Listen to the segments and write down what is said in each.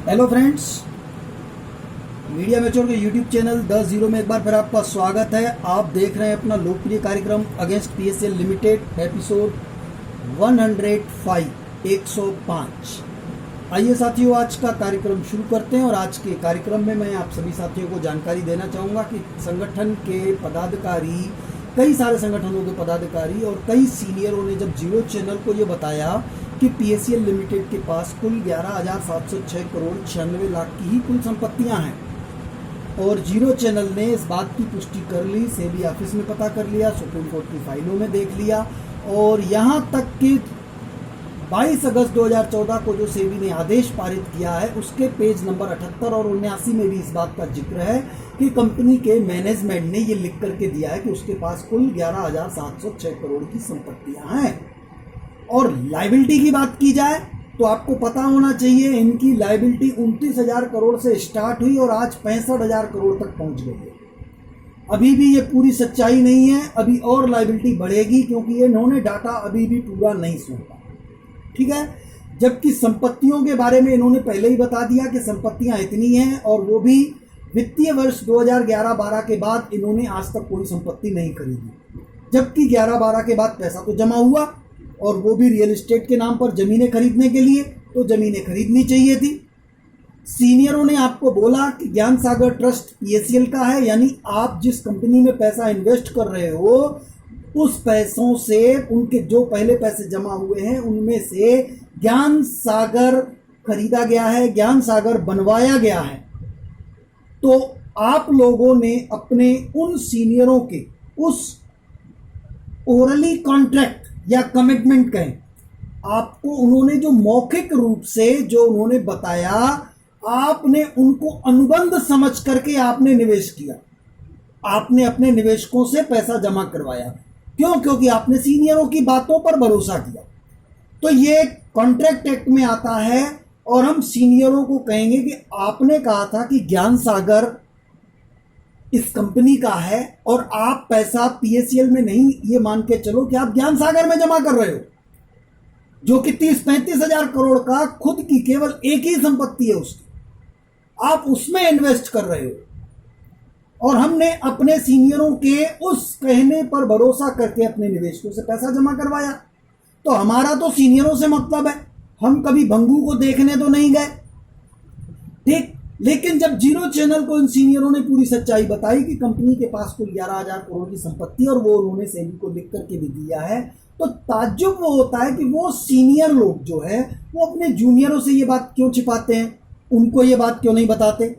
Hello friends, media mature के YouTube channel 10 में एक बार फिर आपका स्वागत है। आप देख रहे हैं अपना लोकप्रिय कार्यक्रम अगेंस्ट पीएसएल लिमिटेड एपिसोड 105 105। आइए साथियों, आज का कार्यक्रम शुरू करते हैं। और आज के कार्यक्रम में मैं आप सभी साथियों को जानकारी देना चाहूँगा कि संगठन के पदाधिकारी, कई सारे संगठनों के पदाधिकारी और कई सीनियरों ने जब जीरो चैनल को ये बताया कि पीएसएल लिमिटेड के पास कुल 11,706 करोड़ 96 लाख की ही कुल संपत्तियां हैं, और जीरो चैनल ने इस बात की पुष्टि कर ली, सेबी ऑफिस में पता कर लिया, सुप्रीम कोर्ट की फाइलों में देख लिया, और यहाँ तक कि 22 अगस्त 2014 को जो सेबी ने आदेश पारित किया है उसके पेज नंबर 78 और 79 में भी इस बात का जिक्र है कि कंपनी के मैनेजमेंट ने ये लिख करके दिया है कि उसके पास कुल 11,706 करोड़ की संपत्तियां हैं। और लायबिलिटी की बात की जाए तो आपको पता होना चाहिए, इनकी लायबिलिटी 29,000 करोड़ से स्टार्ट हुई और आज 65,000 करोड़ तक पहुंच गई है। अभी भी ये पूरी सच्चाई नहीं है, अभी और लायबिलिटी बढ़ेगी क्योंकि ये इन्होंने डाटा अभी भी पूरा नहीं सौंपा, ठीक है। जबकि संपत्तियों के बारे में इन्होंने पहले ही बता दिया कि संपत्तियां इतनी हैं, और वो भी वित्तीय वर्ष 2011-12 के बाद इन्होंने आज तक कोई संपत्ति नहीं खरीदी। जबकि 11-12 के बाद पैसा तो जमा हुआ, और वो भी रियल एस्टेट के नाम पर जमीनें खरीदने के लिए, तो जमीनें खरीदनी चाहिए थी। सीनियरों ने आपको बोला कि ज्ञान सागर ट्रस्ट पीएसएल का है, यानी आप जिस कंपनी में पैसा इन्वेस्ट कर रहे हो उस पैसों से, उनके जो पहले पैसे जमा हुए हैं उनमें से ज्ञान सागर खरीदा गया है, ज्ञान सागर बनवाया गया है। तो आप लोगों ने अपने उन सीनियरों के उस ओरली कॉन्ट्रैक्ट या कमिटमेंट कहें, आपको उन्होंने जो मौखिक रूप से जो उन्होंने बताया, आपने उनको अनुबंध समझ करके आपने निवेश किया, आपने अपने निवेशकों से पैसा जमा करवाया। क्यों? क्योंकि आपने सीनियरों की बातों पर भरोसा किया। तो ये कॉन्ट्रैक्ट एक्ट में आता है, और हम सीनियरों को कहेंगे कि आपने कहा था कि ज्ञान सागर इस कंपनी का है, और आप पैसा पीएसएल में नहीं, ये मान के चलो कि आप ज्ञान सागर में जमा कर रहे हो, जो कि 30-35 हजार करोड़ का खुद की केवल एक ही संपत्ति है उसकी, आप उसमें इन्वेस्ट कर रहे हो। और हमने अपने सीनियरों के उस कहने पर भरोसा करके अपने निवेशकों से पैसा जमा करवाया। तो हमारा तो सीनियरों से मतलब है, हम कभी भंगू को देखने तो नहीं गए, ठीक। लेकिन जब जीरो चैनल को इन सीनियरों ने पूरी सच्चाई बताई कि कंपनी के पास कुल 11,000 करोड़ की संपत्ति, और वो उन्होंने सेबी को लिख करके भी दिया है, तो ताज्जुब वो होता है कि वो सीनियर लोग जो है वो अपने जूनियरों से ये बात क्यों छिपाते हैं, उनको ये बात क्यों नहीं बताते,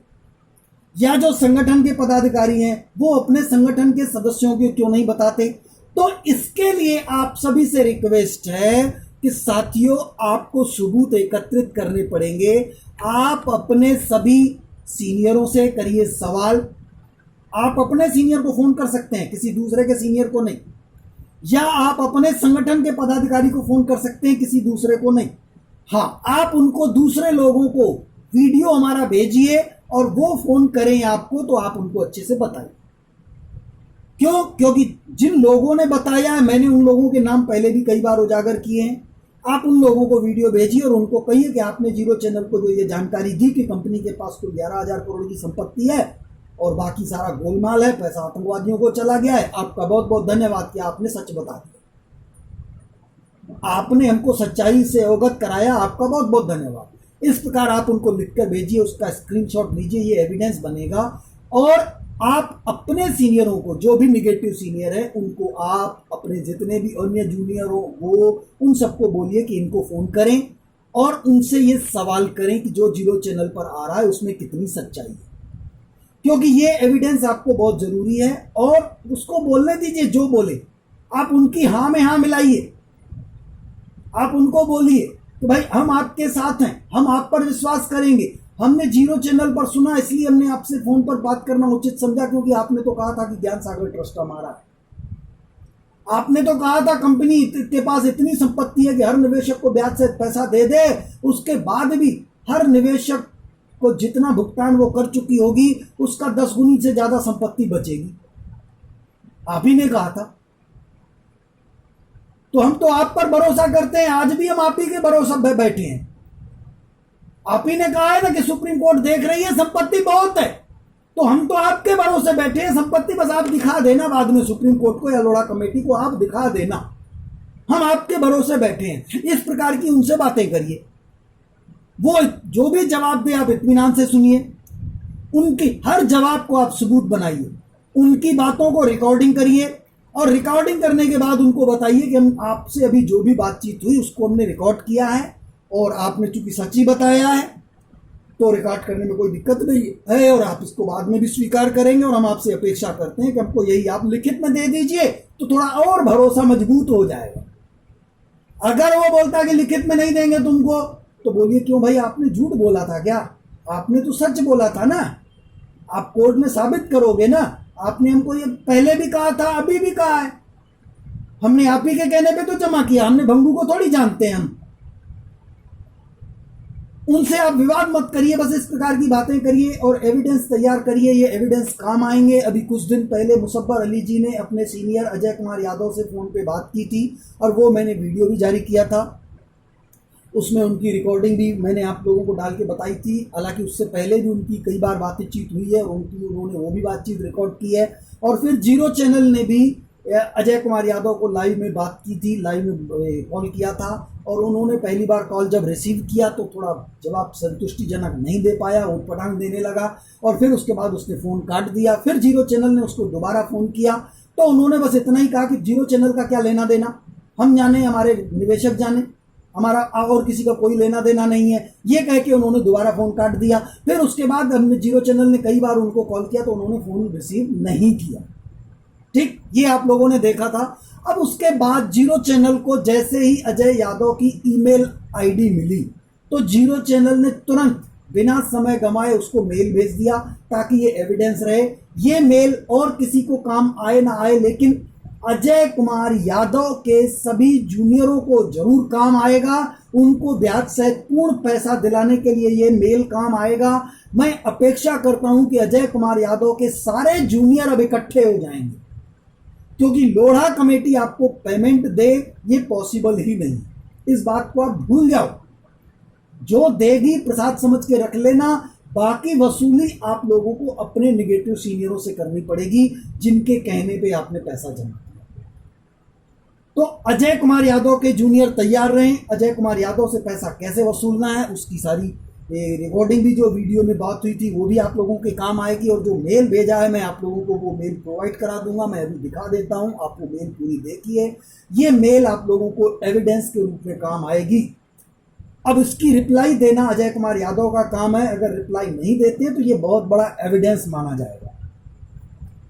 या जो संगठन के पदाधिकारी हैं वो अपने संगठन के सदस्यों को क्यों नहीं बताते। तो इसके लिए आप सभी से रिक्वेस्ट है कि साथियों, आपको सबूत एकत्रित करने पड़ेंगे। आप अपने सभी सीनियरों से करिए सवाल। आप अपने सीनियर को फोन कर सकते हैं, किसी दूसरे के सीनियर को नहीं, या आप अपने संगठन के पदाधिकारी को फोन कर सकते हैं, किसी दूसरे को नहीं। हाँ, आप उनको, दूसरे लोगों को वीडियो हमारा भेजिए और वो फोन करें आपको, तो आप उनको अच्छे से बताएं। क्यों? क्योंकि जिन लोगों ने बताया है, मैंने उन लोगों के नाम पहले भी कई बार उजागर किए हैं। आप उन लोगों को वीडियो भेजिए और उनको कहिए कि आपने जीरो चैनल को जो ये जानकारी दी कि कंपनी के पास कुल 11,000 करोड़ की संपत्ति है और बाकी सारा गोलमाल है, पैसा आतंकवादियों को चला गया है। आपका बहुत बहुत धन्यवाद कि आपने सच बता दिया, आपने हमको सच्चाई से अवगत कराया, आपका बहुत बहुत धन्यवाद। इस प्रकार आप उनको लिखकर भेजिए, उसका स्क्रीनशॉट लीजिए, ये एविडेंस बनेगा। और आप अपने सीनियरों को, जो भी निगेटिव सीनियर है, उनको आप अपने जितने भी अन्य जूनियर हो वो उन सबको बोलिए कि इनको फोन करें और उनसे ये सवाल करें कि जो जीरो चैनल पर आ रहा है उसमें कितनी सच्चाई है, क्योंकि ये एविडेंस आपको बहुत जरूरी है। और उसको बोलने दीजिए, जो बोले आप उनकी हाँ में हाँ मिलाइए। आप उनको बोलिए कि भाई हम आपके साथ हैं, हम आप पर विश्वास करेंगे, हमने जीरो चैनल पर सुना इसलिए हमने आपसे फोन पर बात करना उचित समझा, क्योंकि आपने तो कहा था कि ज्ञान सागर ट्रस्ट हमारा है। आपने तो कहा था कंपनी के पास इतनी संपत्ति है कि हर निवेशक को ब्याज से पैसा दे दे, उसके बाद भी हर निवेशक को जितना भुगतान वो कर चुकी होगी उसका 10 गुनी से ज्यादा संपत्ति बचेगी, आप ही ने कहा था। तो हम तो आप पर भरोसा करते हैं, आज भी हम आप ही के भरोसा बैठे हैं। आप ही ने कहा है ना कि सुप्रीम कोर्ट देख रही है, संपत्ति बहुत है, तो हम तो आपके भरोसे बैठे हैं, संपत्ति बस आप दिखा देना बाद में सुप्रीम कोर्ट को या लोढ़ा कमेटी को, आप दिखा देना, हम आपके भरोसे बैठे हैं। इस प्रकार की उनसे बातें करिए, वो जो भी जवाब दे आप इत्मीनान से सुनिए, उनकी हर जवाब को आप सबूत बनाइए, उनकी बातों को रिकॉर्डिंग करिए और रिकॉर्डिंग करने के बाद उनको बताइए कि हम आपसे अभी जो भी बातचीत हुई उसको हमने रिकॉर्ड किया है और आपने चूंकि सच्ची बताया है तो रिकॉर्ड करने में कोई दिक्कत नहीं है और आप इसको बाद में भी स्वीकार करेंगे और हम आपसे अपेक्षा करते हैं कि हमको यही आप लिखित में दे दीजिए तो थोड़ा और भरोसा मजबूत हो जाएगा। अगर वो बोलता कि लिखित में नहीं देंगे तुमको, तो बोलिए क्यों भाई, आपने झूठ बोला था क्या? आपने तो सच बोला था ना, आप कोर्ट में साबित करोगे ना। आपने हमको ये पहले भी कहा था, अभी भी कहा है, हमने आप ही के कहने पे तो जमा किया, हमने भंगू को थोड़ी जानते हैं हम। उनसे आप विवाद मत करिए, बस इस प्रकार की बातें करिए और एविडेंस तैयार करिए, ये एविडेंस काम आएंगे। अभी कुछ दिन पहले मुसब्बर अली जी ने अपने सीनियर अजय कुमार यादव से फ़ोन पे बात की थी और वो मैंने वीडियो भी जारी किया था, उसमें उनकी रिकॉर्डिंग भी मैंने आप लोगों को डाल के बताई थी। हालांकि उससे पहले भी उनकी कई बार बातचीत हुई है, उन्होंने वो भी बातचीत रिकॉर्ड की है। और फिर जीरो चैनल ने भी अजय कुमार यादव को लाइव में बात की थी, लाइव में कॉल किया था और उन्होंने पहली बार कॉल जब रिसीव किया तो थोड़ा जवाब संतुष्टिजनक नहीं दे पाया, वो पटांग देने लगा और फिर उसके बाद उसने फ़ोन काट दिया। फिर जीरो चैनल ने उसको दोबारा फ़ोन किया तो उन्होंने बस इतना ही कहा कि जीरो चैनल का क्या लेना देना, हम जाने, हमारे निवेशक जाने, हमारा और किसी का कोई लेना देना नहीं है, ये कह के उन्होंने दोबारा फ़ोन काट दिया। फिर उसके बाद हमने जीरो चैनल ने कई बार उनको कॉल किया तो उन्होंने फ़ोन रिसीव नहीं किया। ठीक, ये आप लोगों ने देखा था। अब उसके बाद जीरो चैनल को जैसे ही अजय यादव की ईमेल आईडी मिली तो जीरो चैनल ने तुरंत बिना समय गंवाए उसको मेल भेज दिया ताकि ये एविडेंस रहे। ये मेल और किसी को काम आए ना आए, लेकिन अजय कुमार यादव के सभी जूनियरों को जरूर काम आएगा। उनको ब्याज सहित पूर्ण पैसा दिलाने के लिए ये मेल काम आएगा। मैं अपेक्षा करता हूं कि अजय कुमार यादव के सारे जूनियर अब इकट्ठे हो जाएंगे, क्योंकि लोढ़ा कमेटी आपको पेमेंट दे ये पॉसिबल ही नहीं। इस बात को आप भूल जाओ, जो देगी प्रसाद समझ के रख लेना, बाकी वसूली आप लोगों को अपने निगेटिव सीनियरों से करनी पड़ेगी जिनके कहने पे आपने पैसा जमा किया। तो अजय कुमार यादव के जूनियर तैयार रहें। अजय कुमार यादव से पैसा कैसे वसूलना है उसकी सारी रिकॉर्डिंग भी जो वीडियो में बात हुई थी वो भी आप लोगों के काम आएगी और जो मेल भेजा है मैं आप लोगों को वो मेल प्रोवाइड करा दूंगा। मैं अभी दिखा देता हूं, आप वो मेल पूरी देखिए। ये मेल आप लोगों को एविडेंस के रूप में काम आएगी। अब इसकी रिप्लाई देना अजय कुमार यादव का काम है। अगर रिप्लाई नहीं देते तो ये बहुत बड़ा एविडेंस माना जाएगा,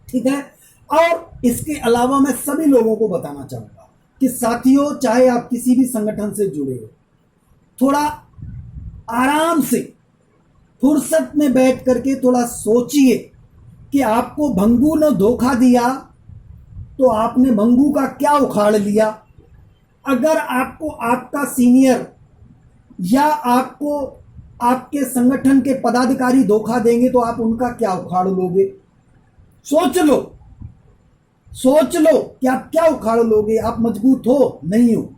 ठीक है। और इसके अलावा मैं सभी लोगों को बताना चाहूंगा कि साथियों, चाहे आप किसी भी संगठन से जुड़े हो, थोड़ा आराम से फुर्सत में बैठ करके थोड़ा सोचिए कि आपको भंगू ने धोखा दिया तो आपने भंगू का क्या उखाड़ लिया। अगर आपको आपका सीनियर या आपको आपके संगठन के पदाधिकारी धोखा देंगे तो आप उनका क्या उखाड़ लोगे? सोच लो, सोच लो कि आप क्या उखाड़ लोगे। आप मजबूत हो, नहीं हो।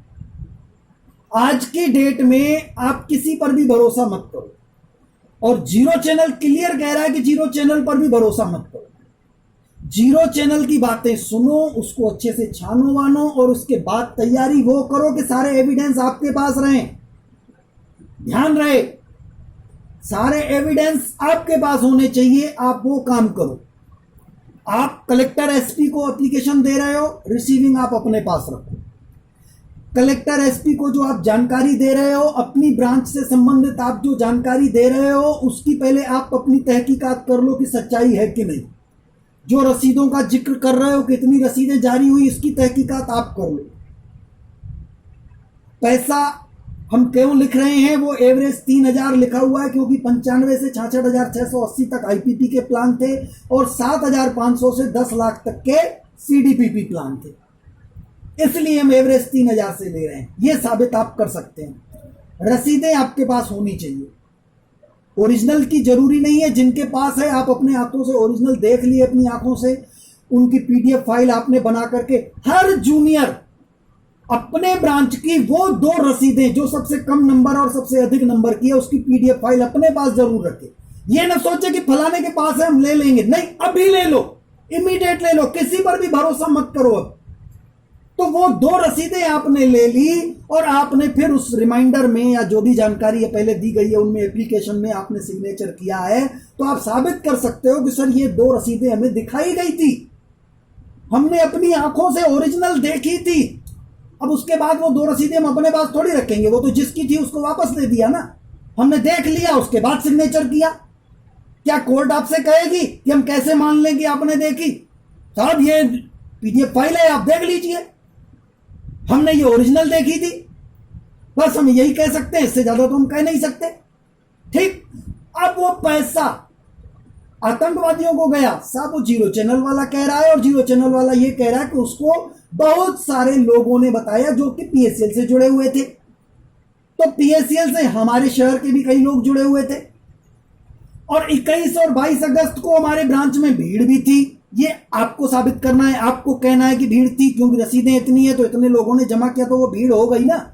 आज की डेट में आप किसी पर भी भरोसा मत करो और जीरो चैनल क्लियर कह रहा है कि जीरो चैनल पर भी भरोसा मत करो। जीरो चैनल की बातें सुनो, उसको अच्छे से छानो वानो और उसके बाद तैयारी वो करो कि सारे एविडेंस आपके पास रहें। ध्यान रहे, सारे एविडेंस आपके पास होने चाहिए। आप वो काम करो। आप कलेक्टर एसपी को एप्लीकेशन दे रहे हो, रिसीविंग आप अपने पास रखो। कलेक्टर एसपी को जो आप जानकारी दे रहे हो, अपनी ब्रांच से संबंधित आप जो जानकारी दे रहे हो, उसकी पहले आप अपनी तहकीकात कर लो कि सच्चाई है कि नहीं। जो रसीदों का जिक्र कर रहे हो, कितनी रसीदें जारी हुई, इसकी तहकीकात आप कर लो। पैसा हम क्यों लिख रहे हैं, वो एवरेज 3000 लिखा हुआ है क्योंकि 95 से 66,680 तक आईपीपी के प्लान थे और 7,500 से 10 लाख तक के सीडीपीपी प्लान थे, इसलिए हम एवरेज 3000 से ले रहे हैं। ये साबित आप कर सकते हैं। रसीदें आपके पास होनी चाहिए। ओरिजिनल की जरूरी नहीं है, जिनके पास है आप अपने हाथों से ओरिजिनल देख लिए, अपनी आंखों से उनकी पीडीएफ फाइल आपने बना करके हर जूनियर अपने ब्रांच की वो 2 रसीदें जो सबसे कम नंबर और सबसे अधिक नंबर की है उसकी पीडीएफ फाइल अपने पास जरूर रखे। ये ना सोचे कि फलाने के पास है हम ले लेंगे, नहीं, अभी ले लो, इमीडिएट ले लो, किसी पर भी भरोसा मत करो। अब तो वो 2 रसीदें आपने ले ली और आपने फिर उस रिमाइंडर में या जो भी जानकारी है पहले दी गई है उनमें एप्लीकेशन में आपने सिग्नेचर किया है, तो आप साबित कर सकते हो कि सर ये 2 रसीदें हमें दिखाई गई थी, हमने अपनी आंखों से ओरिजिनल देखी थी। अब उसके बाद वो 2 रसीदें हम अपने पास थोड़ी रखेंगे, वो तो जिसकी थी उसको वापस दे दिया ना, हमने देख लिया उसके बाद सिग्नेचर किया। क्या कोर्ट आपसे कहेगी कि हम कैसे मान लें कि आपने देखी? साहब ये पीडीएफ फाइल है, आप देख लीजिए, हमने ये ओरिजिनल देखी थी, बस हम यही कह सकते हैं, इससे ज्यादा तो हम कह नहीं सकते। ठीक, अब वो पैसा आतंकवादियों को गया, साहब वो जीरो चैनल वाला कह रहा है और जीरो चैनल वाला ये कह रहा है कि उसको बहुत सारे लोगों ने बताया जो कि पीएसएल से जुड़े हुए थे। तो पीएसएल से हमारे शहर के भी कई लोग जुड़े हुए थे और 21 और 22 अगस्त को हमारे ब्रांच में भीड़ भी थी। ये आपको साबित करना है, आपको कहना है कि भीड़ थी, क्योंकि रसीदें इतनी है तो इतने लोगों ने जमा किया तो वो भीड़ हो गई ना।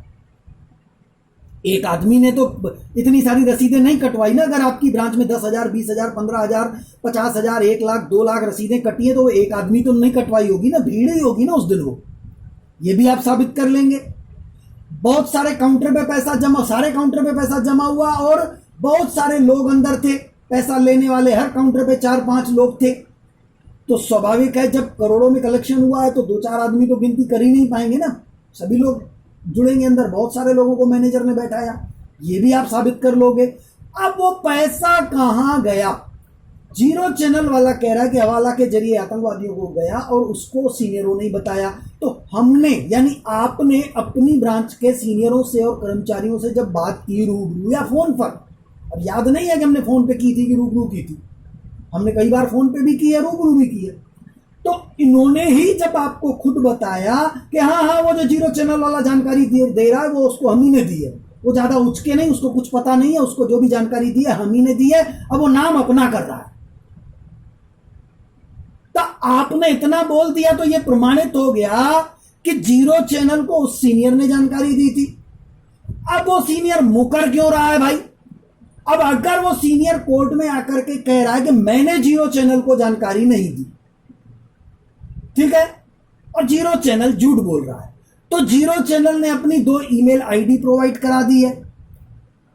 एक आदमी ने तो इतनी सारी रसीदें नहीं कटवाई ना। अगर आपकी ब्रांच में 10,000, 20,000, 15,000, 50,000, 1 लाख, 2 लाख रसीदें कटी है तो वो एक आदमी तो नहीं कटवाई होगी ना, भीड़ ही होगी ना उस दिन। वो ये भी आप साबित कर लेंगे। बहुत सारे काउंटर पे पैसा जमा, सारे काउंटर पे पैसा जमा हुआ और बहुत सारे लोग अंदर थे, पैसा लेने वाले हर काउंटर पे 4-5 लोग थे। तो स्वाभाविक है जब करोड़ों में कलेक्शन हुआ है तो 2-4 आदमी तो गिनती कर ही नहीं पाएंगे ना, सभी लोग जुड़ेंगे अंदर। बहुत सारे लोगों को मैनेजर ने बैठाया, ये भी आप साबित कर लोगे। अब वो पैसा कहां गया? जीरो चैनल वाला कह रहा है कि हवाला के जरिए आतंकवादियों को गया और उसको सीनियरों ने बताया। तो हमने यानी आपने अपनी ब्रांच के सीनियरों से और कर्मचारियों से जब बात की रूबरू या फोन पर, अब याद नहीं है कि हमने फोन पे की थी कि रूबरू की थी, हमने कई बार फोन पे भी की है, रूबरू भी की है। तो इन्होंने ही जब आपको खुद बताया कि हाँ वो जो जीरो चैनल वाला जानकारी दे रहा है वो उसको हम ही ने दी है, वो ज्यादा उचके नहीं, उसको कुछ पता नहीं है, उसको जो भी जानकारी दी है हम ही ने दी है, अब वो नाम अपना कर रहा है। तो आपने इतना बोल दिया तो ये प्रमाणित हो गया कि जीरो चैनल को उस सीनियर ने जानकारी दी थी। अब वो सीनियर मुकर क्यों रहा है भाई? अब अगर वो सीनियर कोर्ट में आकर के कह रहा है कि मैंने जीरो चैनल को जानकारी नहीं दी, ठीक है, और जीरो चैनल झूठ बोल रहा है, तो जीरो चैनल ने अपनी 2 ईमेल आईडी प्रोवाइड करा दी है।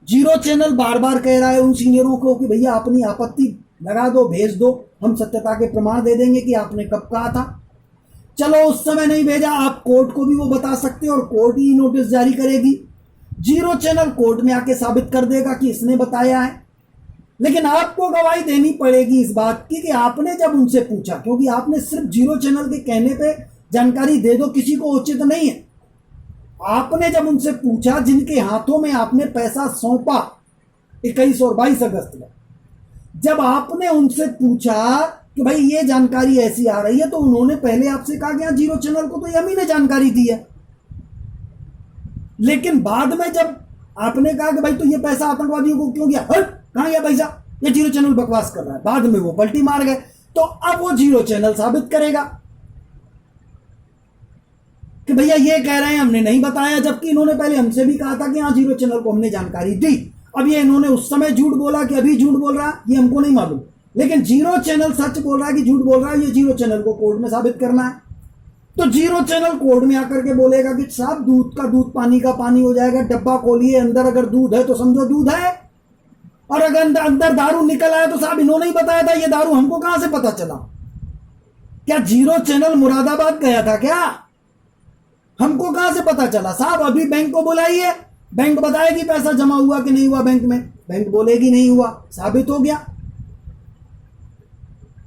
जीरो चैनल बार बार कह रहा है उन सीनियरों को कि भैया अपनी आपत्ति लगा दो, भेज दो, हम सत्यता के प्रमाण दे देंगे कि आपने कब कहा था। चलो उस समय नहीं भेजा, आप कोर्ट को भी वो बता सकते हो और कोर्ट ही नोटिस जारी करेगी। जीरो चैनल कोर्ट में आके साबित कर देगा कि इसने बताया है, लेकिन आपको गवाही देनी पड़ेगी इस बात की कि आपने जब उनसे पूछा, क्योंकि आपने सिर्फ जीरो चैनल के कहने पे जानकारी दे दो किसी को उचित नहीं है। आपने जब उनसे पूछा, जिनके हाथों में आपने पैसा सौंपा 21 और 22 अगस्त में, जब आपने उनसे पूछा कि भाई ये जानकारी ऐसी आ रही है, तो उन्होंने पहले आपसे कहा कि हाँ जीरो चैनल को तो हम ही ने जानकारी दी है। लेकिन बाद में जब आपने कहा कि भाई तो ये पैसा आतंकवादियों को क्यों गया, कहां गया पैसा, ये जीरो चैनल बकवास कर रहा है, बाद में वो पलटी मार गए। तो अब वो जीरो चैनल साबित करेगा कि भैया ये कह रहे हैं हमने नहीं बताया, जबकि इन्होंने पहले हमसे भी कहा था कि हाँ जीरो चैनल को हमने जानकारी दी। अब ये इन्होंने उस समय झूठ बोला कि अभी झूठ बोल रहा है, ये हमको नहीं मालूम, लेकिन जीरो चैनल सच बोल रहा है कि झूठ बोल रहा है, ये जीरो चैनल को कोर्ट में साबित करना है। तो जीरो चैनल कोर्ट में आकर के बोलेगा कि साहब दूध का दूध, पानी का पानी हो जाएगा, डब्बा खोलिए, अंदर अगर दूध है तो समझो दूध है, और अगर अंदर दारू निकल आया तो साहब इन्होंने ही बताया था, ये दारू हमको कहां से पता चला? क्या जीरो चैनल मुरादाबाद गया था क्या? हमको कहां से पता चला? साहब अभी बैंक को बुलाइए, बैंक बताएगी पैसा जमा हुआ कि नहीं हुआ बैंक में, बैंक बोलेगी नहीं हुआ, साबित हो गया,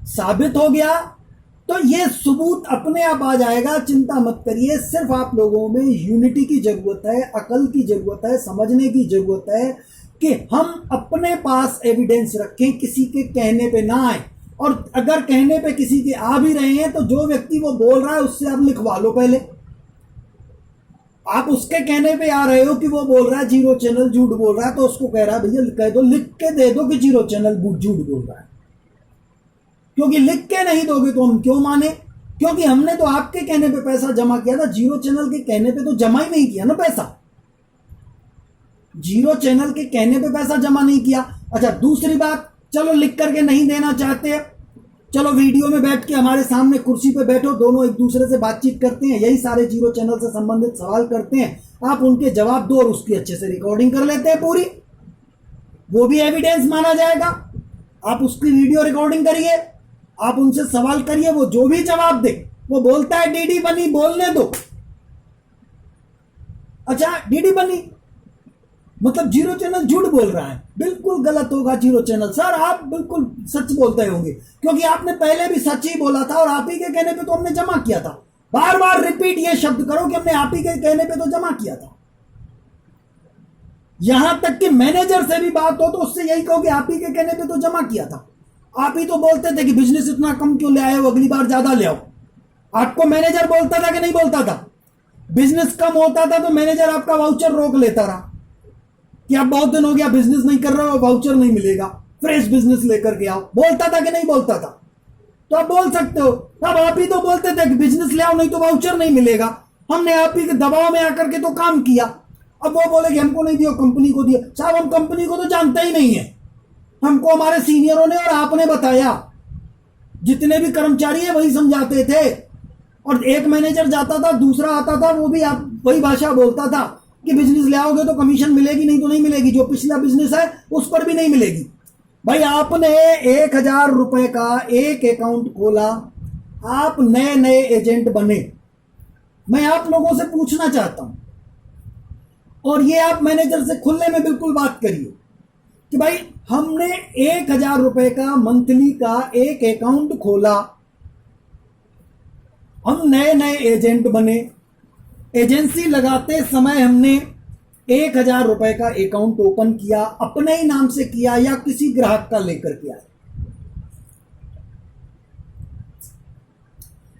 साबित हो गया। तो ये सबूत अपने आप आ जाएगा, चिंता मत करिए। सिर्फ आप लोगों में यूनिटी की जरूरत है, अकल की जरूरत है, समझने की जरूरत है कि हम अपने पास एविडेंस रखें, किसी के कहने पे ना आए। और अगर कहने पे किसी के आ भी रहे हैं तो जो व्यक्ति वो बोल रहा है उससे आप लिखवा लो पहले। आप उसके कहने पे आ रहे हो कि वो बोल रहा है जीरो चैनल झूठ बोल रहा है, तो उसको कह रहा है भैया कह दो, लिख के दे दो कि जीरो चैनल झूठ बोल रहा है, क्योंकि लिख के नहीं दोगे तो हम क्यों माने? क्योंकि हमने तो आपके कहने पे पैसा जमा किया था, जीरो चैनल के कहने पे तो जमा ही नहीं किया ना पैसा। जीरो चैनल के कहने पे पैसा जमा नहीं किया। अच्छा, दूसरी बात, चलो लिख करके नहीं देना चाहते, चलो वीडियो में बैठ के हमारे सामने कुर्सी पे बैठो, दोनों एक दूसरे से बातचीत करते हैं, यही सारे जीरो चैनल से संबंधित सवाल करते हैं, आप उनके जवाब दो और उसकी अच्छे से रिकॉर्डिंग कर लेते हैं पूरी, वो भी एविडेंस माना जाएगा। आप उसकी वीडियो रिकॉर्डिंग करिए, आप उनसे सवाल करिए, वो जो भी जवाब दे, वो बोलता है डीडी बनी, बोलने दो। अच्छा, डीडी बनी मतलब जीरो चैनल झूठ बोल रहा है, बिल्कुल गलत होगा जीरो चैनल। सर आप बिल्कुल सच बोलते होंगे, क्योंकि आपने पहले भी सच ही बोला था और आप ही के कहने पे तो हमने जमा किया था। बार बार रिपीट ये शब्द करो कि हमने आप ही के कहने पे तो जमा किया था। यहां तक कि मैनेजर से भी बात हो तो उससे यही कहो कि आप ही के कहने पे तो जमा किया था। आप ही तो बोलते थे कि बिजनेस इतना कम क्यों ले आए हो, अगली बार ज्यादा ले आओ। आपको मैनेजर बोलता था कि नहीं बोलता था? बिजनेस कम होता था तो मैनेजर आपका वाउचर रोक लेता रहा कि आप बहुत दिन हो गया बिजनेस नहीं कर रहे हो, वाउचर नहीं मिलेगा, फ्रेश बिजनेस लेकर के आओ। बोलता था कि नहीं बोलता था? तो आप बोल सकते हो। अब आप ही तो बोलते थे कि बिजनेस ले आओ नहीं तो वाउचर नहीं मिलेगा। हमने आप ही के दबाव में आकर के तो काम किया। अब वो बोले कि हमको नहीं दिया, कंपनी को दिया। साहब हम कंपनी को तो जानते ही नहीं है, हमको हमारे सीनियरों ने और आपने बताया। जितने भी कर्मचारी है वही समझाते थे, और एक मैनेजर जाता था, दूसरा आता था, वो भी आप वही भाषा बोलता था कि बिजनेस ले आओगे तो कमीशन मिलेगी, नहीं तो नहीं मिलेगी, जो पिछला बिजनेस है उस पर भी नहीं मिलेगी। भाई आपने 1,000 रुपए का एक अकाउंट खोला, आप नए नए एजेंट बने। मैं आप लोगों से पूछना चाहता हूं, और ये आप मैनेजर से खुले में बिल्कुल बात करिए कि भाई हमने 1,000 रुपए का मंथली का एक अकाउंट खोला, हम नए नए एजेंट बने, एजेंसी लगाते समय हमने 1,000 रुपए का अकाउंट ओपन किया, अपने ही नाम से किया या किसी ग्राहक का लेकर किया।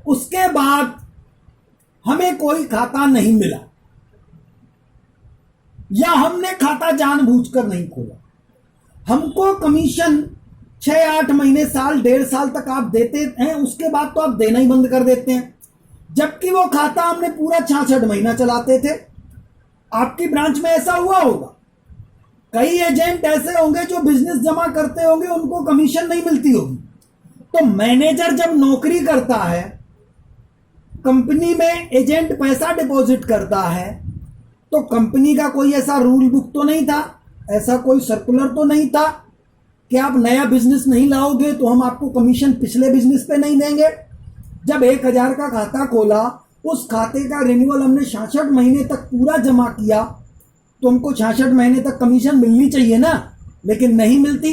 उसके बाद हमें कोई खाता नहीं मिला, या हमने खाता जानबूझकर नहीं खोला, हमको कमीशन 6-8 महीने, साल, 1.5 साल तक आप देते हैं, उसके बाद तो आप देना ही बंद कर देते हैं। जबकि वो खाता हमने पूरा 66 महीना चलाते थे। आपकी ब्रांच में ऐसा हुआ होगा। कई एजेंट ऐसे होंगे जो बिजनेस जमा करते होंगे, उनको कमीशन नहीं मिलती होगी। तो मैनेजर जब नौकरी करता है, कंपनी में एजेंट पैसा डिपॉजिट करता है, तो कंपनी का कोई ऐसा रूल बुक तो नहीं था, ऐसा कोई सर्कुलर तो नहीं था कि आप नया बिजनेस नहीं लाओगे तो हम आपको कमीशन पिछले बिजनेस पे नहीं देंगे। जब 1,000 का खाता खोला, उस खाते का रिन्यूअल हमने 66 महीने तक पूरा जमा किया, तो हमको 66 महीने तक कमीशन मिलनी चाहिए ना, लेकिन नहीं मिलती।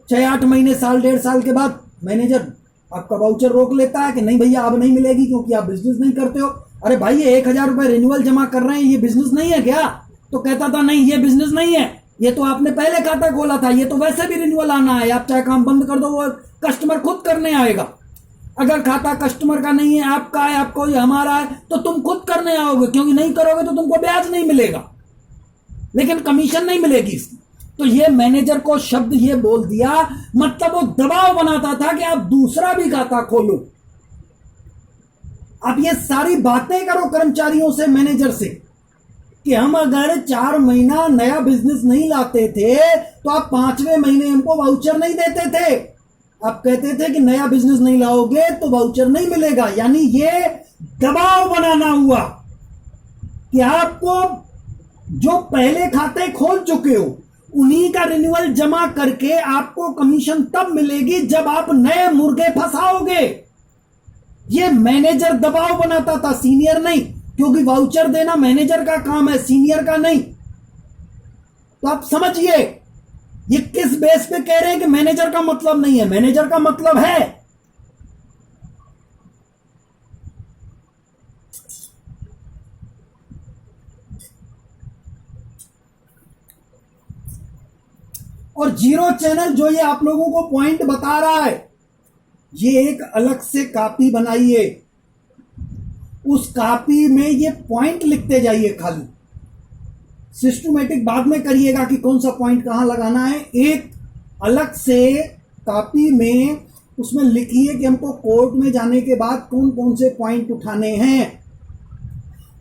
6-8 महीने, साल, 1.5 साल के बाद मैनेजर आपका वाउचर रोक लेता है कि नहीं भैया अब नहीं मिलेगी क्योंकि आप बिजनेस नहीं करते हो। अरे भाई ये 1,000 रुपए रिन्यूअल जमा कर रहे हैं, ये बिजनेस नहीं है क्या? तो कहता था नहीं ये बिजनेस नहीं है, ये तो आपने पहले खाता खोला था, ये तो वैसे भी रिन्यूअल आना है, आप चाहे काम बंद कर दो, वो कस्टमर खुद करने आएगा। अगर खाता कस्टमर का नहीं है, आपका है, आपको ये हमारा है, तो तुम खुद करने आओगे, क्योंकि नहीं करोगे तो तुमको ब्याज नहीं मिलेगा, लेकिन कमीशन नहीं मिलेगी इसकी। तो ये मैनेजर को शब्द ये बोल दिया, मतलब वो दबाव बनाता था कि आप दूसरा भी खाता खोलो। आप ये सारी बातें करो कर्मचारियों से, मैनेजर से, कि हम अगर 4 महीना नया बिजनेस नहीं लाते थे तो आप 5वें महीने हमको वाउचर नहीं देते थे। आप कहते थे कि नया बिजनेस नहीं लाओगे तो वाउचर नहीं मिलेगा। यानी ये दबाव बनाना हुआ कि आपको जो पहले खाते खोल चुके हो उन्हीं का रिन्यूअल जमा करके आपको कमीशन तब मिलेगी जब आप नए मुर्गे फंसाओगे। ये मैनेजर दबाव बनाता था, सीनियर नहीं, क्योंकि वाउचर देना मैनेजर का काम है, सीनियर का नहीं। तो आप समझिए ये किस बेस पे कह रहे हैं कि मैनेजर का मतलब नहीं है। मैनेजर का मतलब है। और जीरो चैनल जो ये आप लोगों को पॉइंट बता रहा है, ये एक अलग से कॉपी बनाइए, उस कॉपी में ये पॉइंट लिखते जाइए। खाली सिस्टमैटिक बाद में करिएगा कि कौन सा पॉइंट कहां लगाना है। एक अलग से कॉपी में उसमें लिखिए कि हमको कोर्ट में जाने के बाद कौन कौन से पॉइंट उठाने हैं।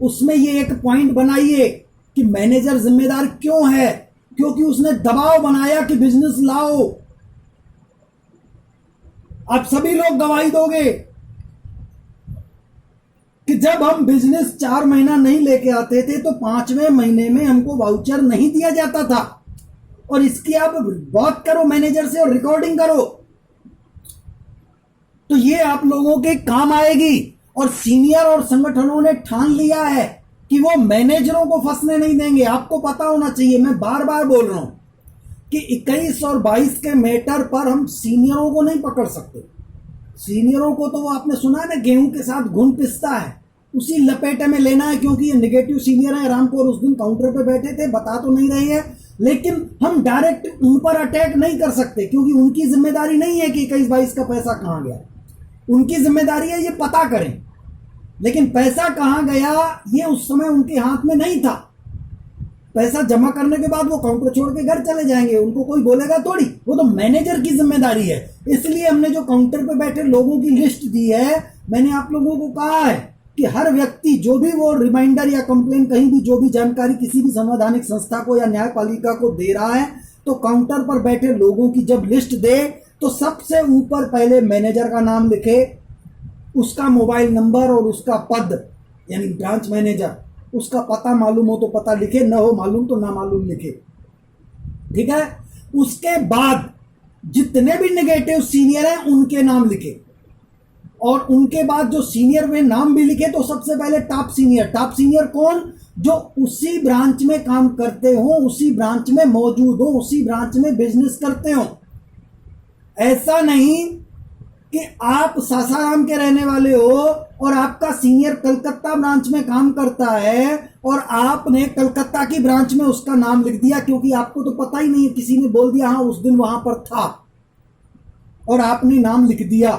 उसमें ये एक पॉइंट बनाइए कि मैनेजर जिम्मेदार क्यों है, क्योंकि उसने दबाव बनाया कि बिजनेस लाओ। आप सभी लोग गवाही दोगे कि जब हम बिजनेस 4 महीना नहीं लेके आते थे तो 5वें महीने में हमको वाउचर नहीं दिया जाता था। और इसकी आप बात करो मैनेजर से और रिकॉर्डिंग करो, तो ये आप लोगों के काम आएगी। और सीनियर और संगठनों ने ठान लिया है कि वो मैनेजरों को फंसने नहीं देंगे। आपको पता होना चाहिए, मैं बार बार बोल रहा हूं कि 21 और 22 के मैटर पर हम सीनियरों को नहीं पकड़ सकते। सीनियरों को तो वो आपने सुना है ना, गेहूं के साथ घुन पिसता है, उसी लपेटे में लेना है। क्योंकि ये नेगेटिव सीनियर है। रामपुर उस दिन काउंटर पे बैठे थे, बता तो नहीं रहे हैं, लेकिन हम डायरेक्ट उन पर अटैक नहीं कर सकते क्योंकि उनकी जिम्मेदारी नहीं है कि 21-22 का पैसा कहां गया। उनकी जिम्मेदारी है ये पता करें, लेकिन पैसा कहां गया ये उस समय उनके हाथ में नहीं था। पैसा जमा करने के बाद वो काउंटर छोड़ के घर चले जाएंगे, उनको कोई बोलेगा थोड़ी, वो तो मैनेजर की जिम्मेदारी है। इसलिए हमने जो काउंटर पे बैठे लोगों की लिस्ट दी है, मैंने आप लोगों को कहा है कि हर व्यक्ति जो भी वो रिमाइंडर या कंप्लेन कहीं भी जो भी जानकारी किसी भी संवैधानिक संस्था को या न्यायपालिका को दे रहा है, तो काउंटर पर बैठे लोगों की जब लिस्ट दे तो सबसे ऊपर पहले मैनेजर का नाम लिखे, उसका मोबाइल नंबर और उसका पद, यानी ब्रांच मैनेजर, उसका पता मालूम हो तो पता लिखे, न हो मालूम तो ना मालूम लिखे। ठीक है। उसके बाद जितने भी नेगेटिव सीनियर हैं उनके नाम लिखे, और उनके बाद जो सीनियर में नाम भी लिखे तो सबसे पहले टॉप सीनियर। टॉप सीनियर कौन? जो उसी ब्रांच में काम करते हो, उसी ब्रांच में मौजूद हो, उसी ब्रांच में बिजनेस करते हो। ऐसा नहीं कि आप सासाराम के रहने वाले हो और आपका सीनियर कलकत्ता ब्रांच में काम करता है और आपने कलकत्ता की ब्रांच में उसका नाम लिख दिया क्योंकि आपको तो पता ही नहीं है, किसी ने बोल दिया हाँ उस दिन वहां पर था और आपने नाम लिख दिया।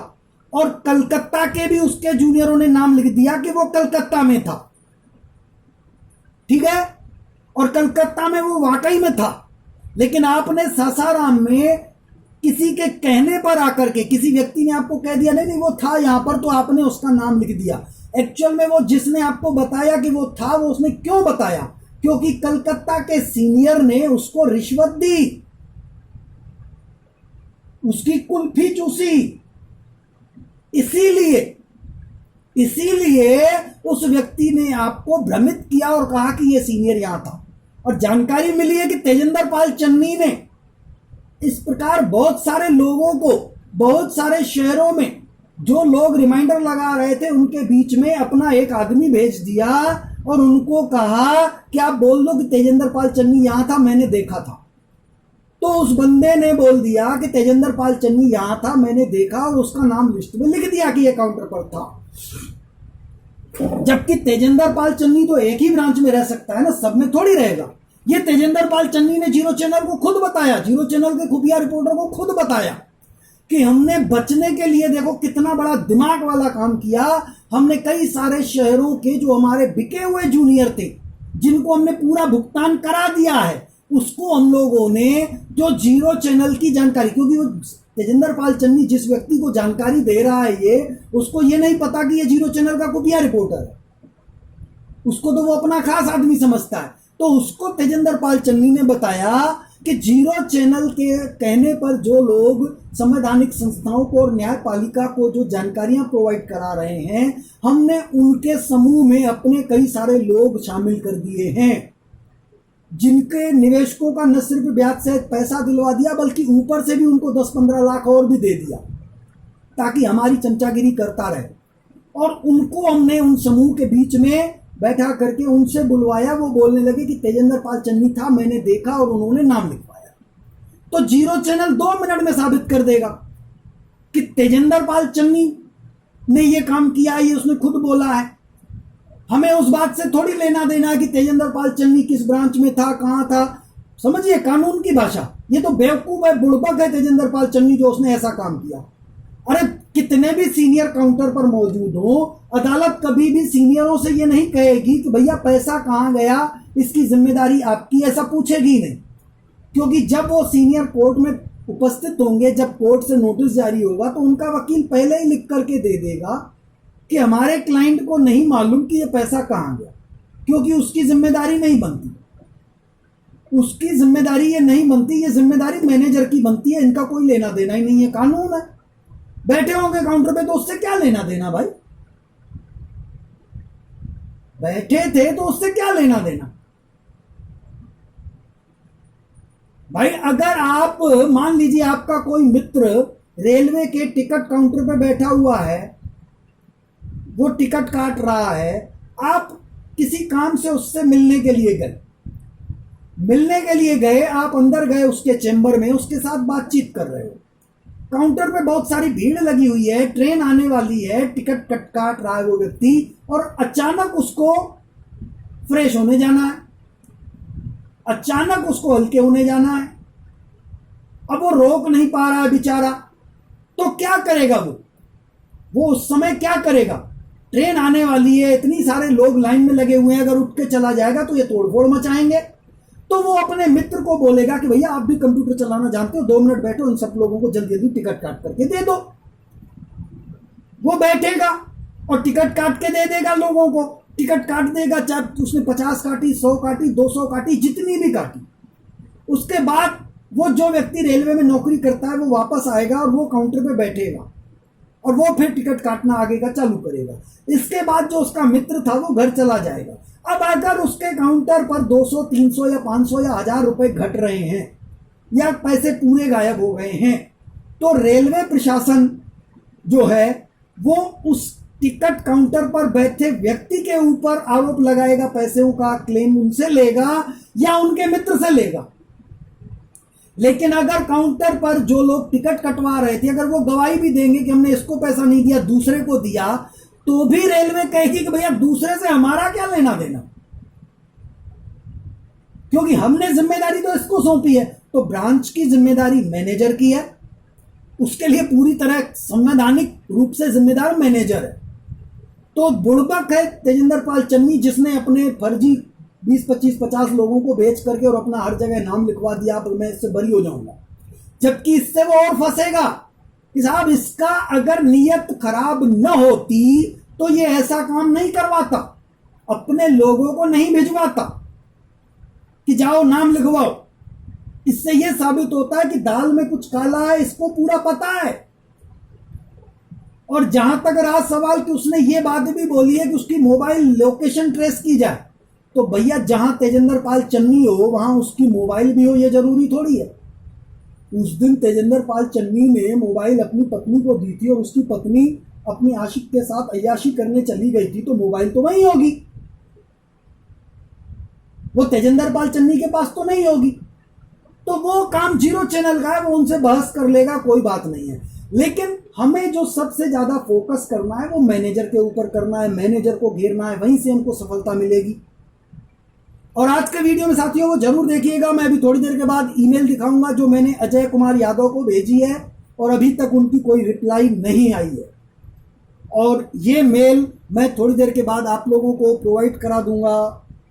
और कलकत्ता के भी उसके जूनियरों ने नाम लिख दिया कि वो कलकत्ता में था। ठीक है। और कलकत्ता में वो वाकई में था, लेकिन आपने सासाराम में किसी के कहने पर आकर के, किसी व्यक्ति ने आपको कह दिया नहीं नहीं वो था यहां पर, तो आपने उसका नाम लिख दिया। एक्चुअल में वो जिसने आपको बताया कि वो था, वो उसने क्यों बताया? क्योंकि कलकत्ता के सीनियर ने उसको रिश्वत दी, उसकी कुल्फी चूसी। इसीलिए उस व्यक्ति ने आपको भ्रमित किया और कहा कि ये सीनियर यहां था। और जानकारी मिली है कि तेजेंद्र पाल चन्नी ने इस प्रकार बहुत सारे लोगों को, बहुत सारे शहरों में जो लोग रिमाइंडर लगा रहे थे उनके बीच में अपना एक आदमी भेज दिया और उनको कहा कि आप बोल दो कि तेजेंद्र पाल चन्नी यहां था, मैंने देखा था। तो उस बंदे ने बोल दिया कि तेजेंद्र पाल चन्नी यहां था, मैंने देखा, और उसका नाम लिस्ट में लिख दिया कि यह काउंटर पर था। जबकि तेजेंद्र पाल चन्नी तो एक ही ब्रांच में रह सकता है ना, सब में थोड़ी रहेगा। ये तेजेंद्र पाल चन्नी ने जीरो चैनल को खुद बताया, जीरो चैनल के खुफिया रिपोर्टर को खुद बताया कि हमने बचने के लिए देखो कितना बड़ा दिमाग वाला काम किया। हमने कई सारे शहरों के जो हमारे बिके हुए जूनियर थे, जिनको हमने पूरा भुगतान करा दिया है, उसको हम लोगों ने जो जीरो चैनल की जानकारी, क्योंकि वो तेजेंद्र पाल चन्नी जिस व्यक्ति को जानकारी दे रहा है ये, उसको ये नहीं पता कि ये जीरो चैनल का खुफिया रिपोर्टर है, उसको तो वो अपना खास आदमी समझता है। तो उसको तेजेंद्र पाल चन्नी ने बताया कि जीरो चैनल के कहने पर जो लोग संवैधानिक संस्थाओं को और न्यायपालिका को जो जानकारियां प्रोवाइड करा रहे हैं, हमने उनके समूह में अपने कई सारे लोग शामिल कर दिए हैं, जिनके निवेशकों का न सिर्फ ब्याज से पैसा दिलवा दिया बल्कि ऊपर से भी उनको 10-15 लाख और भी दे दिया ताकि हमारी चमचागिरी करता रहे। और उनको हमने उन समूह के बीच में बैठा करके उनसे बुलवाया, वो बोलने लगे कि तेजेंद्र पाल चन्नी था, मैंने देखा, और उन्होंने नाम लिखवाया। तो जीरो चैनल 2 मिनट में साबित कर देगा कि तेजेंद्र पाल चन्नी ने ये काम किया, ये उसने खुद बोला है। हमें उस बात से थोड़ी लेना देना है कि तेजेंद्र पाल चन्नी किस ब्रांच में था, कहां था। समझिए कानून की भाषा, ये तो बेवकूफ है, बुड़बक है तेजेंद्र पाल चन्नी जो उसने ऐसा काम किया। अरे कितने भी सीनियर काउंटर पर मौजूद हो, अदालत कभी भी सीनियरों से ये नहीं कहेगी कि भैया पैसा कहां गया, इसकी जिम्मेदारी आपकी, ऐसा पूछेगी नहीं। क्योंकि जब वो सीनियर कोर्ट में उपस्थित होंगे, जब कोर्ट से नोटिस जारी होगा तो उनका वकील पहले ही लिख करके दे देगा कि हमारे क्लाइंट को नहीं मालूम कि ये पैसा कहाँ गया, क्योंकि उसकी जिम्मेदारी नहीं बनती, उसकी जिम्मेदारी ये नहीं बनती, ये जिम्मेदारी मैनेजर की बनती है। इनका कोई लेना देना ही नहीं है, कानून है। बैठे होंगे काउंटर पे तो उससे क्या लेना देना भाई, बैठे थे तो उससे क्या लेना देना भाई। अगर आप मान लीजिए आपका कोई मित्र रेलवे के टिकट काउंटर पे बैठा हुआ है, वो टिकट काट रहा है, आप किसी काम से उससे मिलने के लिए गए, आप अंदर गए उसके चेंबर में, उसके साथ बातचीत कर रहे हो, काउंटर पे बहुत सारी भीड़ लगी हुई है, ट्रेन आने वाली है, टिकट काट रहा है वो व्यक्ति, और अचानक उसको फ्रेश होने जाना है, अचानक उसको हल्के होने जाना है। अब वो रोक नहीं पा रहा है बेचारा, तो क्या करेगा वो उस समय क्या करेगा? ट्रेन आने वाली है, इतनी सारे लोग लाइन में लगे हुए हैं, अगर उठ के चला जाएगा तो ये तोड़फोड़ मचाएंगे। तो वो अपने मित्र को बोलेगा कि भैया आप भी कंप्यूटर चलाना जानते हो, 2 मिनट बैठो, इन सब लोगों को जल्दी जल्दी टिकट काट करके दे दो। वो बैठेगा और टिकट काट के दे देगा लोगों को, टिकट काट देगा, चाहे उसने 50 काटी, 100 काटी, 200 काटी, जितनी भी काटी। उसके बाद वो जो व्यक्ति रेलवे में नौकरी करता है वो वापस आएगा और वो काउंटर पे बैठेगा और वो फिर टिकट काटना आगे का चालू करेगा। इसके बाद जो उसका मित्र था वो घर चला जाएगा। अब अगर उसके काउंटर पर 200, 300 या 500 या 1000 रुपए घट रहे हैं या पैसे पूरे गायब हो गए हैं, तो रेलवे प्रशासन जो है वो उस टिकट काउंटर पर बैठे व्यक्ति के ऊपर आरोप लगाएगा, पैसों का क्लेम उनसे लेगा या उनके मित्र से लेगा। लेकिन अगर काउंटर पर जो लोग टिकट कटवा रहे थे अगर वो गवाही भी देंगे कि हमने इसको पैसा नहीं दिया, दूसरे को दिया, तो भी रेलवे कहेगी कि भैया दूसरे से हमारा क्या लेना देना, क्योंकि हमने जिम्मेदारी तो इसको सौंपी है। तो ब्रांच की जिम्मेदारी मैनेजर की है, उसके लिए पूरी तरह संवैधानिक रूप से जिम्मेदार मैनेजर है। तो बुड़बक है तेजिंदर पाल चन्नी, जिसने अपने फर्जी 20, 25, 50 लोगों को बेच करके और अपना हर जगह नाम लिखवा दिया, अब मैं इससे बरी हो जाऊंगा, जबकि इससे वो और फंसेगा कि साहब इसका अगर नीयत खराब न होती तो ये ऐसा काम नहीं करवाता, अपने लोगों को नहीं भिजवाता कि जाओ नाम लिखवाओ। इससे यह साबित होता है कि दाल में कुछ काला है, इसको पूरा पता है। और जहां तक रहा सवाल कि उसने ये बात भी बोली है कि उसकी मोबाइल लोकेशन ट्रेस की जाए, तो भैया जहां तेजिंदर पाल चन्नी हो वहां उसकी मोबाइल भी हो, ये जरूरी थोड़ी है। उस दिन तेजिंदर पाल चन्नी ने मोबाइल अपनी पत्नी को दी थी और उसकी पत्नी अपनी आशिक के साथ अय्याशी करने चली गई थी, तो मोबाइल तो वहीं होगी, वो तेजिंदर पाल चन्नी के पास तो नहीं होगी। तो वो काम जीरो चैनल का है, वो उनसे बहस कर लेगा, कोई बात नहीं है। लेकिन हमें जो सबसे ज्यादा फोकस करना है वो मैनेजर के ऊपर करना है, मैनेजर को घेरना है, वहीं से हमको सफलता मिलेगी। और आज के वीडियो में साथियों वो जरूर देखिएगा, मैं अभी थोड़ी देर के बाद ईमेल दिखाऊंगा जो मैंने अजय कुमार यादव को भेजी है और अभी तक उनकी कोई रिप्लाई नहीं आई है। और ये मेल मैं थोड़ी देर के बाद आप लोगों को प्रोवाइड करा दूंगा,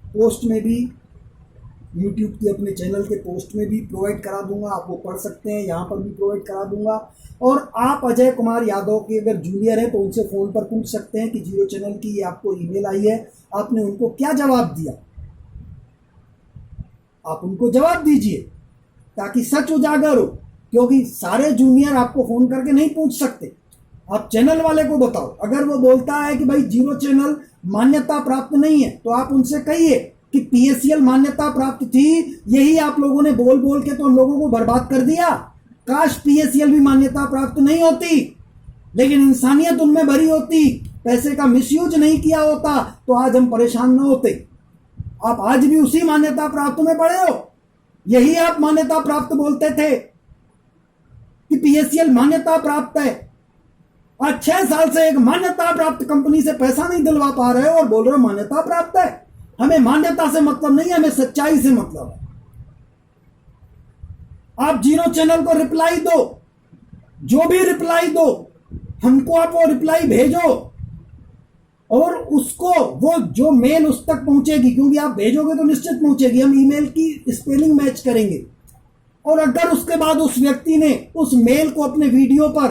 पोस्ट में भी, यूट्यूब के अपने चैनल के पोस्ट में भी प्रोवाइड करा दूंगा, आप वो पढ़ सकते हैं, यहाँ पर भी प्रोवाइड करा दूंगा। और आप अजय कुमार यादव के अगर जूनियर हैं तो उनसे फ़ोन पर पूछ सकते हैं कि जीरो चैनल की ये आपको ईमेल आई है, आपने उनको क्या जवाब दिया, आप उनको जवाब दीजिए ताकि सच उजागर हो, क्योंकि सारे जूनियर आपको फ़ोन करके नहीं पूछ सकते। आप चैनल वाले को बताओ, अगर वो बोलता है कि भाई जीरो चैनल मान्यता प्राप्त नहीं है तो आप उनसे कहिए कि पीएससीएल मान्यता प्राप्त थी, यही आप लोगों ने बोल बोल के तो हम लोगों को बर्बाद कर दिया। काश पीएससीएल भी मान्यता प्राप्त नहीं होती, लेकिन इंसानियत उनमें भरी होती, पैसे का मिसयूज नहीं किया होता तो आज हम परेशान न होते। आप आज भी उसी मान्यता प्राप्त में पड़े हो, यही आप मान्यता प्राप्त बोलते थे कि पीएससीएल मान्यता प्राप्त है। आज 6 साल से एक मान्यता प्राप्त कंपनी से पैसा नहीं दिलवा पा रहे हो और बोल रहे हो मान्यता प्राप्त है। हमें मान्यता से मतलब नहीं है, हमें सच्चाई से मतलब है। आप जीरो चैनल को रिप्लाई दो, जो भी रिप्लाई दो हमको आप वो रिप्लाई भेजो और उसको वो जो मेल उस तक पहुंचेगी, क्योंकि आप भेजोगे तो निश्चित पहुंचेगी, हम ईमेल की स्पेलिंग मैच करेंगे और अगर उसके बाद उस व्यक्ति ने उस मेल को अपने वीडियो पर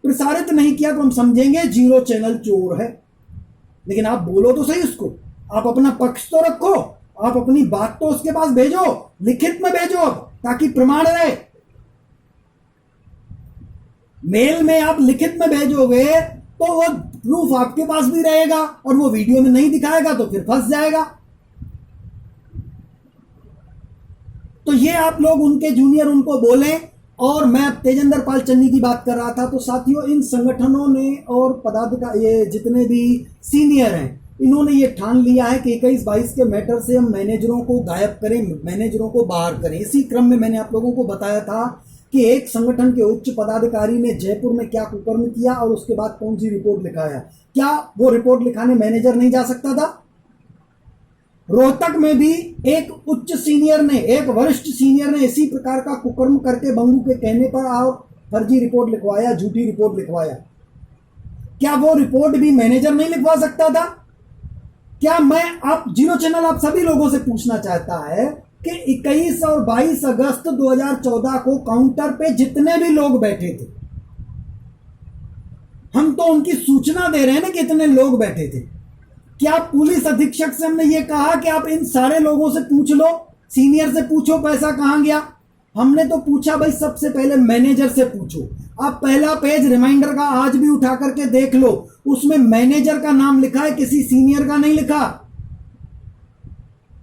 प्रसारित नहीं किया तो हम समझेंगे जीरो चैनल चोर है। लेकिन आप बोलो तो सही उसको, आप अपना पक्ष तो रखो, आप अपनी बात तो उसके पास भेजो, लिखित में भेजो ताकि प्रमाण रहे। मेल में आप लिखित में भेजोगे तो वो प्रूफ आपके पास भी रहेगा, और वो वीडियो में नहीं दिखाएगा तो फिर फंस जाएगा। तो ये आप लोग उनके जूनियर उनको बोलें। और मैं तेजेंद्र पाल चन्नी की बात कर रहा था, तो साथियों इन संगठनों ने और पदाधिकारी ये जितने भी सीनियर हैं, इन्होंने ये ठान लिया है कि 21-22 के मैटर से हम मैनेजरों को गायब करें, मैनेजरों को बाहर करें। इसी क्रम में मैंने आप लोगों को बताया था कि एक संगठन के उच्च पदाधिकारी ने जयपुर में क्या कुकर्म किया और उसके बाद कौन सी रिपोर्ट लिखाया। क्या वो रिपोर्ट लिखाने मैनेजर नहीं जा सकता था? रोहतक में भी एक उच्च सीनियर ने, एक वरिष्ठ सीनियर ने इसी प्रकार का कुकर्म करके बंगू के कहने पर और फर्जी रिपोर्ट लिखवाया, झूठी रिपोर्ट लिखवाया। क्या वो रिपोर्ट भी मैनेजर नहीं लिखवा सकता था? क्या मैं आप जीरो चैनल आप सभी लोगों से पूछना चाहता है कि 21 और 22 अगस्त 2014 को काउंटर पे जितने भी लोग बैठे थे, हम तो उनकी सूचना दे रहे हैं ना कि इतने लोग बैठे थे। क्या पुलिस अधीक्षक से हमने ये कहा कि आप इन सारे लोगों से पूछ लो, सीनियर से पूछो पैसा कहां गया? हमने तो पूछा भाई सबसे पहले मैनेजर से पूछो। आप पहला पेज रिमाइंडर का आज भी उठा करके देख लो, उसमें मैनेजर का नाम लिखा है, किसी सीनियर का नहीं लिखा।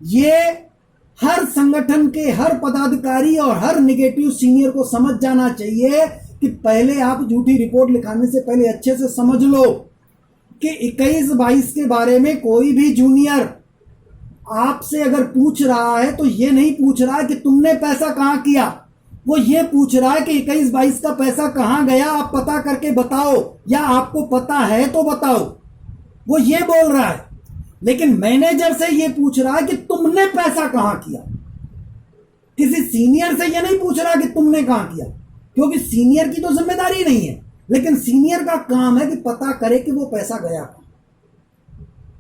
ये हर संगठन के हर पदाधिकारी और हर निगेटिव सीनियर को समझ जाना चाहिए कि पहले आप झूठी रिपोर्ट लिखाने से पहले अच्छे से समझ लो कि 21-22 के बारे में कोई भी जूनियर आपसे अगर पूछ रहा है तो ये नहीं पूछ रहा है कि तुमने पैसा कहां किया, वो ये पूछ रहा है कि 21-22 का पैसा कहां गया, आप पता करके बताओ, या आपको पता है तो बताओ, वो ये बोल रहा है। लेकिन मैनेजर से ये पूछ रहा है कि तुमने पैसा कहां किया। किसी सीनियर से ये नहीं पूछ रहा कि तुमने कहां किया, क्योंकि सीनियर की तो जिम्मेदारी नहीं है, लेकिन सीनियर का काम है कि पता करे कि वो पैसा गया कहां।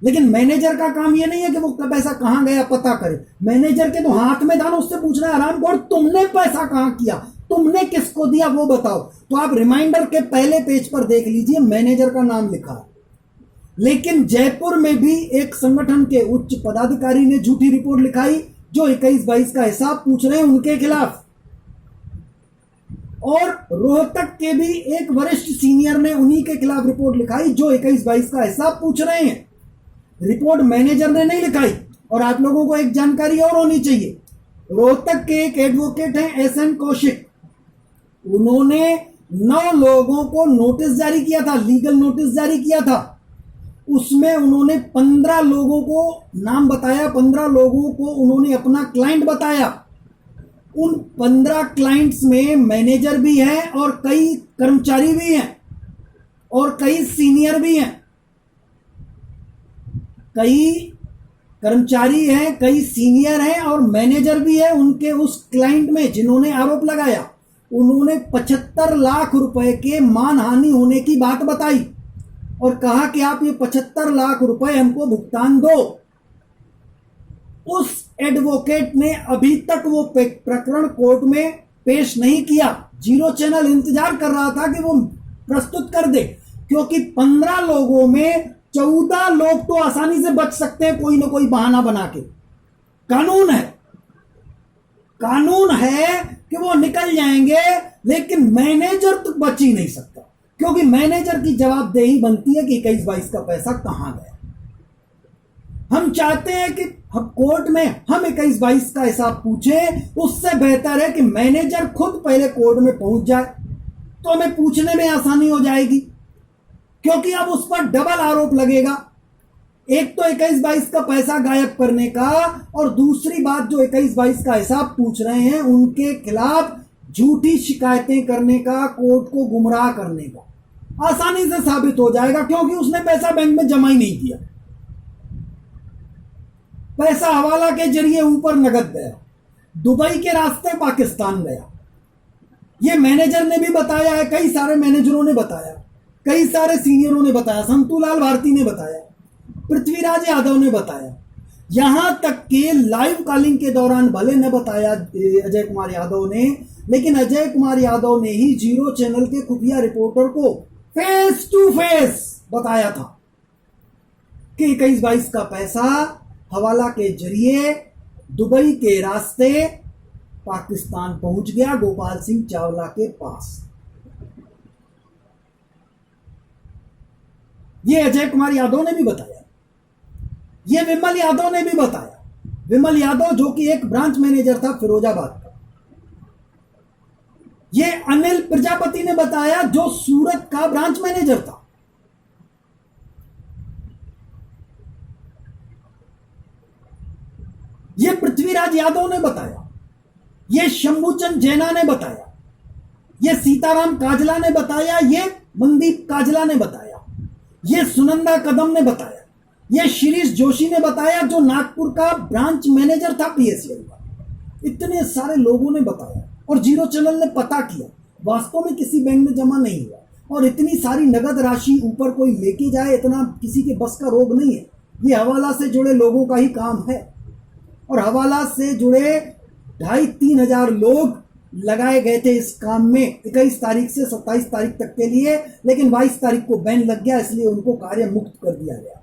लेकिन मैनेजर का काम ये नहीं है कि वो पैसा कहां गया पता करे। मैनेजर के तो हाथ में था ना, उससे पूछना है आराम खोर, तुमने पैसा कहां किया, तुमने किसको दिया वो बताओ। तो आप रिमाइंडर के पहले पेज पर देख लीजिए, मैनेजर का नाम लिखा है। लेकिन जयपुर में भी एक संगठन के उच्च पदाधिकारी ने झूठी रिपोर्ट लिखाई, जो 21-22 का हिसाब पूछ रहे हैं उनके खिलाफ। और रोहतक के भी एक वरिष्ठ सीनियर ने उन्हीं के खिलाफ रिपोर्ट लिखाई, जो 21-22 का हिसाब पूछ रहे हैं। रिपोर्ट मैनेजर ने नहीं लिखाई। और आप लोगों को एक जानकारी और होनी चाहिए, रोहतक के एक एडवोकेट हैं SN कौशिक, उन्होंने 9 लोगों को नोटिस जारी किया था, लीगल नोटिस जारी किया था। उसमें उन्होंने 15 लोगों को नाम बताया, 15 लोगों को उन्होंने अपना क्लाइंट बताया। उन 15 क्लाइंट्स में मैनेजर भी हैं और कई कर्मचारी भी हैं और कई सीनियर भी हैं। कई कर्मचारी हैं, कई सीनियर हैं और मैनेजर भी है उनके उस क्लाइंट में जिन्होंने आरोप लगाया। उन्होंने 75 लाख रुपए के मानहानि होने की बात बताई और कहा कि आप ये 75 लाख रुपए हमको भुगतान दो। उस एडवोकेट ने अभी तक वो प्रकरण कोर्ट में पेश नहीं किया। जीरो चैनल इंतजार कर रहा था कि वो प्रस्तुत कर दे, क्योंकि 15 लोगों में 14 लोग तो आसानी से बच सकते हैं कोई ना कोई बहाना बना के। कानून है कि वो निकल जाएंगे, लेकिन मैनेजर तो बच ही नहीं सकता, क्योंकि मैनेजर की जवाबदेही बनती है कि 21-22 का पैसा कहां गया। हम चाहते हैं कि हम कोर्ट में हम 21-22 का हिसाब पूछें, उससे बेहतर है कि मैनेजर खुद पहले कोर्ट में पहुंच जाए, तो हमें पूछने में आसानी हो जाएगी। क्योंकि अब उस पर डबल आरोप लगेगा, एक तो 21-22 का पैसा गायब करने का, और दूसरी बात जो 21-22 का हिसाब पूछ रहे हैं उनके खिलाफ झूठी शिकायतें करने का, कोर्ट को गुमराह करने का आसानी से साबित हो जाएगा, क्योंकि उसने पैसा बैंक में जमा ही नहीं किया। पैसा हवाला के जरिए ऊपर नगद गया, दुबई के रास्ते पाकिस्तान गया। यह मैनेजर ने भी बताया है, कई सारे मैनेजरों ने बताया, कई सारे सीनियरों ने बताया, संतूलाल भारती ने बताया, पृथ्वीराज यादव ने बताया। यहां तक कि लाइव कॉलिंग के दौरान भले न बताया अजय कुमार यादव ने, लेकिन अजय कुमार यादव ने ही जीरो चैनल के खुफिया रिपोर्टर को फेस टू फेस बताया था कि 21-22 का पैसा हवाला के जरिए दुबई के रास्ते पाकिस्तान पहुंच गया गोपाल सिंह चावला के पास। ये अजय कुमार यादव ने भी बताया, ये विमल यादव ने भी बताया। विमल यादव जो कि एक ब्रांच मैनेजर था फिरोजाबाद का। ये अनिल प्रजापति ने बताया जो सूरत का ब्रांच मैनेजर था। ये पृथ्वीराज यादव ने बताया, ये शंभूचंद जैना ने बताया, ये सीताराम काजला ने बताया, ये मनदीप काजला ने बताया, ये सुनंदा कदम ने बताया, ये शिरीष जोशी ने बताया जो नागपुर का ब्रांच मैनेजर था पीएसएल का। इतने सारे लोगों ने बताया और जीरो चैनल ने पता किया, वास्तव में किसी बैंक में जमा नहीं हुआ। और इतनी सारी नगद राशि ऊपर कोई लेके जाए, इतना किसी के बस का रोग नहीं है। ये हवाला से जुड़े लोगों का ही काम है। और हवाला से जुड़े 2,500-3 हजार लोग लगाए गए थे इस काम में 21 तारीख से 27 तारीख तक के लिए, लेकिन 22 तारीख को बैन लग गया, इसलिए उनको कार्य मुक्त कर दिया गया।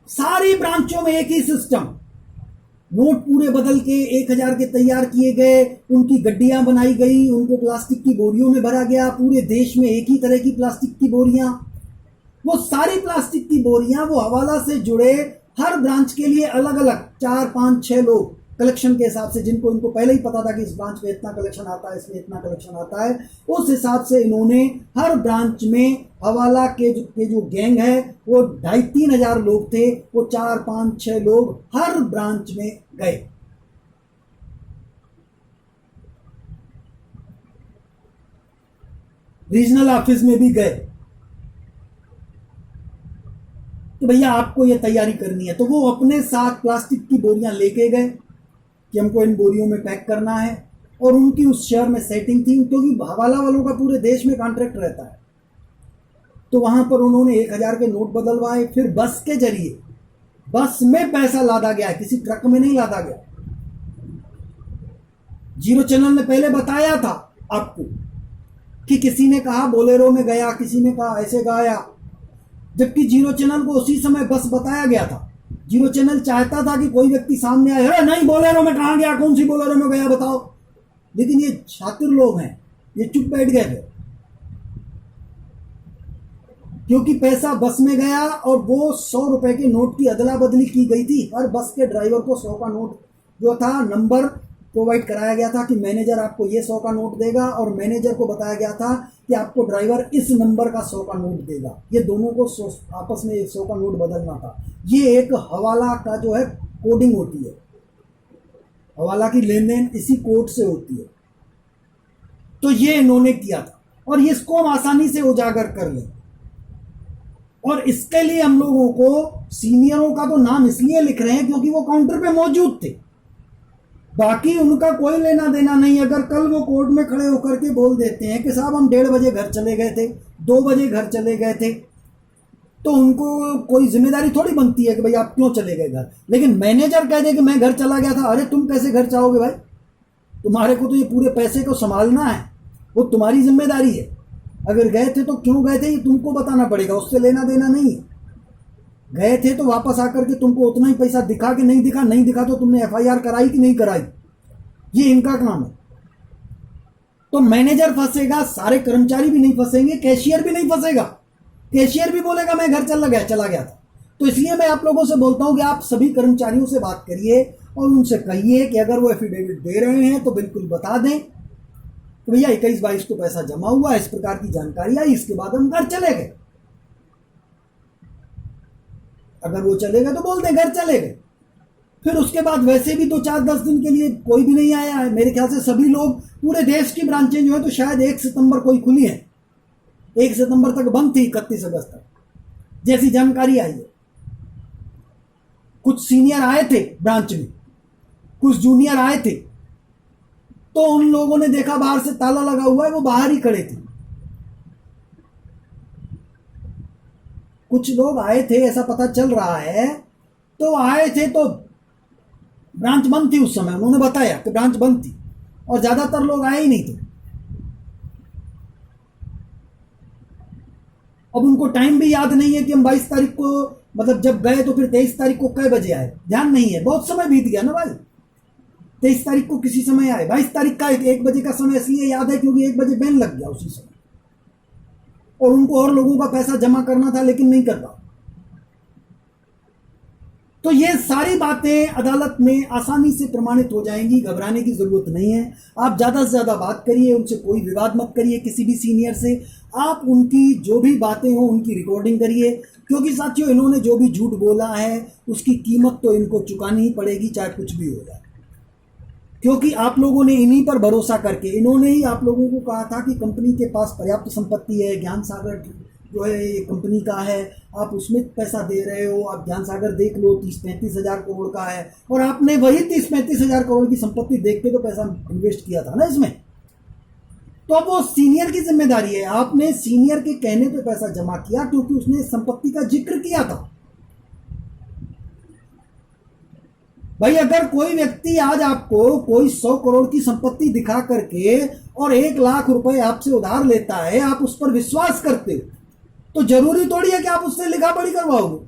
सारी ब्रांचों में एक ही सिस्टम, नोट पूरे बदल के 1,000 के तैयार किए गए, उनकी गड्डियां बनाई गई, उनको प्लास्टिक की बोरियों में भरा गया। पूरे देश में एक ही तरह की प्लास्टिक की बोरियां, वो सारी प्लास्टिक की बोरियां वो हवाला से जुड़े हर ब्रांच के लिए अलग अलग 4, 5, 6 लोग कलेक्शन के हिसाब से, जिनको इनको पहले ही पता था कि इस ब्रांच में इतना कलेक्शन आता है, इसमें इतना कलेक्शन आता है, उस हिसाब से इन्होंने हर ब्रांच में हवाला के जो गैंग है वो 2,500-3 हजार लोग थे, वो 4, 5, 6 लोग हर ब्रांच में गए। रीजनल ऑफिस में भी गए तो भैया आपको ये तैयारी करनी है, तो वो अपने साथ प्लास्टिक की बोरियां लेके गए कि हमको इन बोरियों में पैक करना है। और उनकी उस शहर में सेटिंग थी, क्योंकि हवाला वालों का पूरे देश में कॉन्ट्रैक्ट रहता है। तो वहां पर उन्होंने 1,000 के नोट बदलवाए, फिर बस के जरिए, बस में पैसा लादा गया, किसी ट्रक में नहीं लादा गया। जीरो चैनल ने पहले बताया था आपको कि किसी ने कहा बोलेरो में गया, किसी ने कहा ऐसे गया, जबकि जीरो चैनल को उसी समय बस बताया गया था। जीरो चैनल चाहता था कि कोई व्यक्ति सामने आए, अरे नहीं बोलेरो में कहां गया, कौन सी बोलेरो में गया बताओ। लेकिन ये शातिर लोग हैं, ये चुप बैठ गए थे, क्योंकि पैसा बस में गया और वो 100 रुपए के नोट की अदला बदली की गई थी। हर बस के ड्राइवर को 100 का नोट जो था, नंबर प्रोवाइड कराया गया था कि मैनेजर आपको ये 100 का नोट देगा, और मैनेजर को बताया गया था कि आपको ड्राइवर इस नंबर का 100 का नोट देगा। ये दोनों को आपस में 100 का नोट बदलना था। ये एक हवाला का जो है कोडिंग होती है, हवाला की लेन देन इसी कोड से होती है। तो ये इन्होंने किया था और ये इसको हम आसानी से उजागर कर लें। और इसके लिए हम लोगों को सीनियरों का तो नाम इसलिए लिख रहे हैं क्योंकि वो काउंटर पे मौजूद थे, बाकी उनका कोई लेना देना नहीं। अगर कल वो कोर्ट में खड़े होकर के बोल देते हैं कि साहब हम 1:30 बजे घर चले गए थे, 2 बजे घर चले गए थे, तो उनको कोई जिम्मेदारी थोड़ी बनती है कि भाई आप क्यों चले गए घर। लेकिन मैनेजर कह दे कि मैं घर चला गया था, अरे तुम कैसे घर जाओगे भाई, तुम्हारे को तो ये पूरे पैसे को संभालना है, वो तुम्हारी जिम्मेदारी है। अगर गए थे तो क्यों गए थे ये तुमको बताना पड़ेगा, उससे लेना देना नहीं है। गए थे तो वापस आकर के तुमको उतना ही पैसा दिखा कि नहीं दिखा, नहीं दिखा तो तुमने एफआईआर कराई कि नहीं कराई, ये इनका काम है। तो मैनेजर फंसेगा, सारे कर्मचारी भी नहीं फंसेंगे, कैशियर भी नहीं फंसेगा। कैशियर भी बोलेगा मैं घर चला गया था। तो इसलिए मैं आप लोगों से बोलता हूं कि आप सभी कर्मचारियों से बात करिए और उनसे कहिए कि अगर वो एफिडेविट दे रहे हैं तो बिल्कुल बता दें तो भैया 21-22 को पैसा जमा हुआ, इस प्रकार की जानकारी आई, इसके बाद हम घर चले गए। अगर वो चले गए तो बोल दें घर चले गए। फिर उसके बाद वैसे भी 2-4-10 दिन के लिए कोई भी नहीं आया है। मेरे ख्याल से सभी लोग, पूरे देश की ब्रांचें जो है तो शायद 1 सितंबर को ही खुली है, 1 सितंबर तक बंद थी, 31 अगस्त तक जैसी जानकारी आई है। कुछ सीनियर आए थे ब्रांच में, कुछ जूनियर आए थे, तो उन लोगों ने देखा बाहर से ताला लगा हुआ है, वो बाहर ही खड़े थे। कुछ लोग आए थे ऐसा पता चल रहा है, तो आए थे तो ब्रांच बंद थी उस समय, उन्होंने बताया कि ब्रांच बंद थी और ज़्यादातर लोग आए ही नहीं थे। अब उनको टाइम भी याद नहीं है कि हम 22 तारीख को, मतलब जब गए तो फिर 23 तारीख को कै बजे आए, ध्यान नहीं है, बहुत समय बीत गया ना भाई। 23 तारीख को किसी समय आए, 22 तारीख का 1 बजे का समय इसलिए याद है क्योंकि 1 बजे बैन लग गया उसी समय, और उनको और लोगों का पैसा जमा करना था लेकिन नहीं कर पाया। तो ये सारी बातें अदालत में आसानी से प्रमाणित हो जाएंगी, घबराने की जरूरत नहीं है। आप ज़्यादा से ज़्यादा बात करिए, उनसे कोई विवाद मत करिए किसी भी सीनियर से। आप उनकी जो भी बातें हो उनकी रिकॉर्डिंग करिए, क्योंकि साथियों इन्होंने जो भी झूठ बोला है उसकी कीमत तो इनको चुकानी ही पड़ेगी, चाहे कुछ भी हो जाए। क्योंकि आप लोगों ने इन्हीं पर भरोसा करके, इन्होंने ही आप लोगों को कहा था कि कंपनी के पास पर्याप्त संपत्ति है, ज्ञान सागर जो है ये कंपनी का है, आप उसमें पैसा दे रहे हो, आप ज्ञान सागर देख लो 30-35 हज़ार करोड़ का है, और आपने वही 30-35 हज़ार करोड़ की संपत्ति देख के तो पैसा इन्वेस्ट किया था ना इसमें। तो अब वो सीनियर की जिम्मेदारी है, आपने सीनियर के कहने पे पैसा जमा किया क्योंकि उसने संपत्ति का जिक्र किया था। भाई अगर कोई व्यक्ति आज आपको कोई 100 करोड़ की संपत्ति दिखा करके और 1 लाख रुपए आपसे उधार लेता है, आप उस पर विश्वास करते हो, तो जरूरी थोड़ी है कि आप उससे लिखा पढ़ी करवाओगे।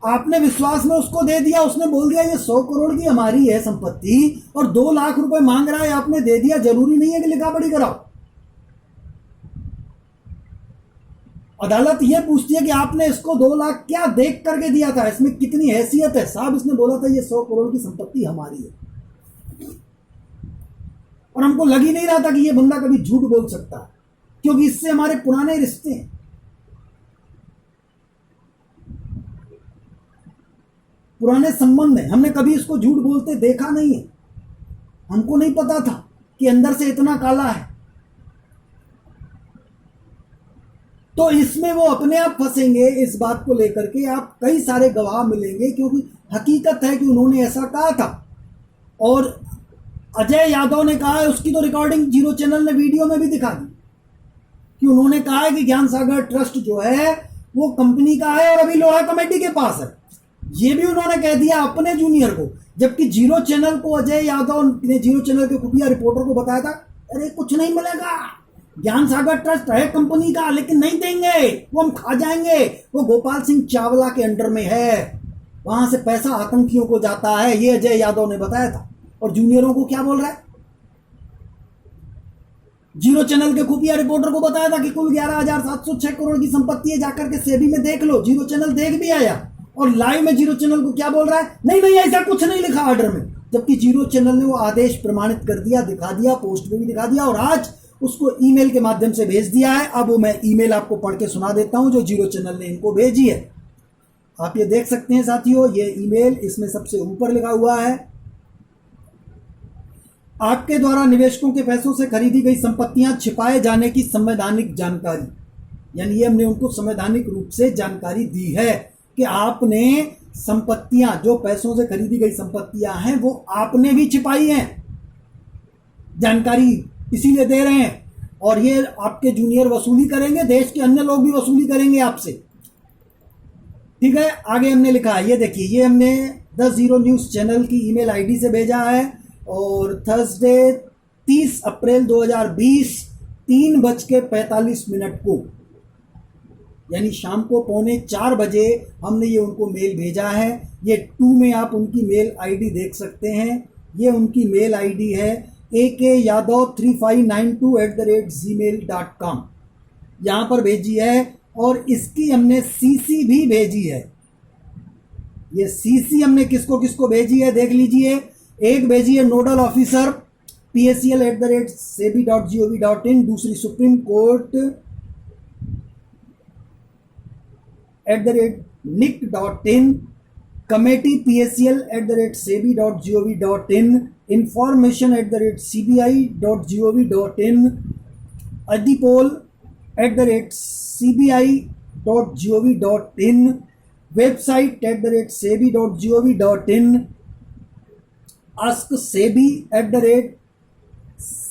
आपने विश्वास में उसको दे दिया, उसने बोल दिया ये 100 करोड़ की हमारी है संपत्ति और 2 लाख रुपए मांग रहा है, आपने दे दिया, जरूरी नहीं है कि लिखा पढ़ी कराओ। अदालत ये पूछती है कि आपने इसको 2 लाख क्या देख करके दिया था, इसमें कितनी हैसियत है। साहब इसने बोला था ये 100 करोड़ की संपत्ति हमारी है, और हमको लग ही नहीं रहा था कि ये बंदा कभी झूठ बोल सकता है, क्योंकि इससे हमारे पुराने रिश्ते हैं। पुराने संबंध है, हमने कभी इसको झूठ बोलते देखा नहीं है, हमको नहीं पता था कि अंदर से इतना काला है। तो इसमें वो अपने आप फंसेंगे इस बात को लेकर के, आप कई सारे गवाह मिलेंगे, क्योंकि हकीकत है कि उन्होंने ऐसा कहा था। और अजय यादव ने कहा है, उसकी तो रिकॉर्डिंग जीरो चैनल ने वीडियो में भी दिखा दी कि उन्होंने कहा है कि ज्ञान सागर ट्रस्ट जो है वो कंपनी का है और अभी लोहा कमेटी के पास है। ये भी उन्होंने कह दिया अपने जूनियर को, जबकि जीरो चैनल को अजय यादव ने जीरो चैनल के खुफिया रिपोर्टर को बताया था, अरे कुछ नहीं मिलेगा, ज्ञान सागर ट्रस्ट है कंपनी का, लेकिन नहीं देंगे, वो हम खा जाएंगे, वो गोपाल सिंह चावला के अंडर में है, वहां से पैसा आतंकियों को जाता है, ये अजय यादव ने बताया था। और जूनियरों को क्या बोल रहा है, जीरो चैनल के खुफिया रिपोर्टर को बताया था कि कुल 11,706 करोड़ की संपत्ति है, जाकर के सेबी में देख लो। जीरो चैनल देख भी आया और लाइव में जीरो चैनल को क्या बोल रहा है, नहीं नहीं ऐसा कुछ नहीं लिखा ऑर्डर में, जबकि जीरो चैनल ने वो आदेश प्रमाणित कर दिया, दिखा दिया, पोस्ट में भी दिखा दिया, और आज उसको ईमेल के माध्यम से भेज दिया है। अब वो मैं ईमेल आपको पढ़ के सुना देता हूं जो जीरो चैनल ने इनको भेजी है। आप ये देख सकते हैं साथियों, ये ईमेल, इसमें सबसे ऊपर लिखा हुआ है, आपके द्वारा निवेशकों के पैसों से खरीदी गई संपत्तियां छिपाए जाने की संवैधानिक जानकारी, यानी ये हमने उनको संवैधानिक रूप से जानकारी दी है कि आपने संपत्तियां, जो पैसों से खरीदी गई संपत्तियां हैं, वो आपने भी छिपाई हैं, जानकारी इसीलिए दे रहे हैं। और ये आपके जूनियर वसूली करेंगे, देश के अन्य लोग भी वसूली करेंगे आपसे, ठीक है। आगे हमने लिखा है, ये देखिए, ये हमने 10 न्यूज़ चैनल की ईमेल आईडी से भेजा है, और थर्सडे 30 अप्रैल 2020 3:45 को, यानी शाम को 3:45 बजे हमने ये उनको मेल भेजा है। ये 2 में आप उनकी मेल आईडी देख सकते हैं, ये उनकी मेल आईडी है akyadav3592@gmail.com, यहाँ पर भेजी है, और इसकी हमने सीसी भी भेजी है। ये सीसी हमने किसको किसको भेजी है देख लीजिए। एक भेजी है नोडल ऑफिसर PACL@sebi.gov.in, दूसरी supreme court @nic.in, committee PACL@sebi.gov.in, information @cbi.gov.in, adipol@cbi.gov.in, website @sebi.gov.in, ask sebi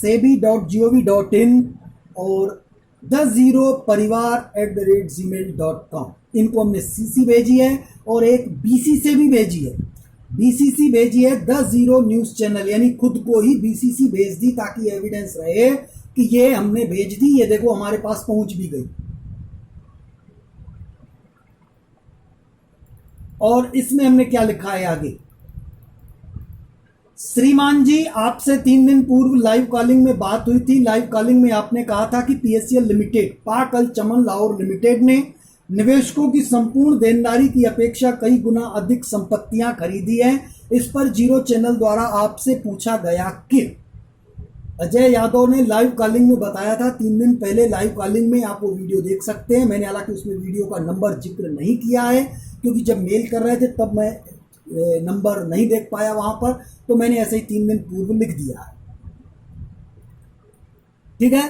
@sebi.gov.in, और 10zero परिवार@gmail.com। इनको हमने सीसी भेजी है और एक बीसी से भी भेजी है। बीसीसी भेजी है 10 न्यूज चैनल, यानी खुद को ही बीसीसी भेज दी ताकि एविडेंस रहे कि ये हमने भेज दी, ये देखो हमारे पास पहुंच भी गई। और इसमें हमने क्या लिखा है आगे, श्रीमान जी आपसे 3 दिन पूर्व लाइव कॉलिंग में बात हुई थी। लाइव कॉलिंग में आपने कहा था कि पीएससीएल लिमिटेड पाक अल चमन लाहौर लिमिटेड ने निवेशकों की संपूर्ण देनदारी की अपेक्षा कई गुना अधिक संपत्तियां खरीदी हैं। इस पर जीरो चैनल द्वारा आपसे पूछा गया कि अजय यादव ने लाइव कॉलिंग में बताया था 3 दिन पहले। लाइव कॉलिंग में आप वो वीडियो देख सकते हैं। मैंने हालांकि उसमें वीडियो का नंबर जिक्र नहीं किया है क्योंकि जब मेल कर रहे थे तब मैं नंबर नहीं देख पाया वहां पर, तो मैंने ऐसे ही 3 दिन पूर्व लिख दिया है। ठीक है,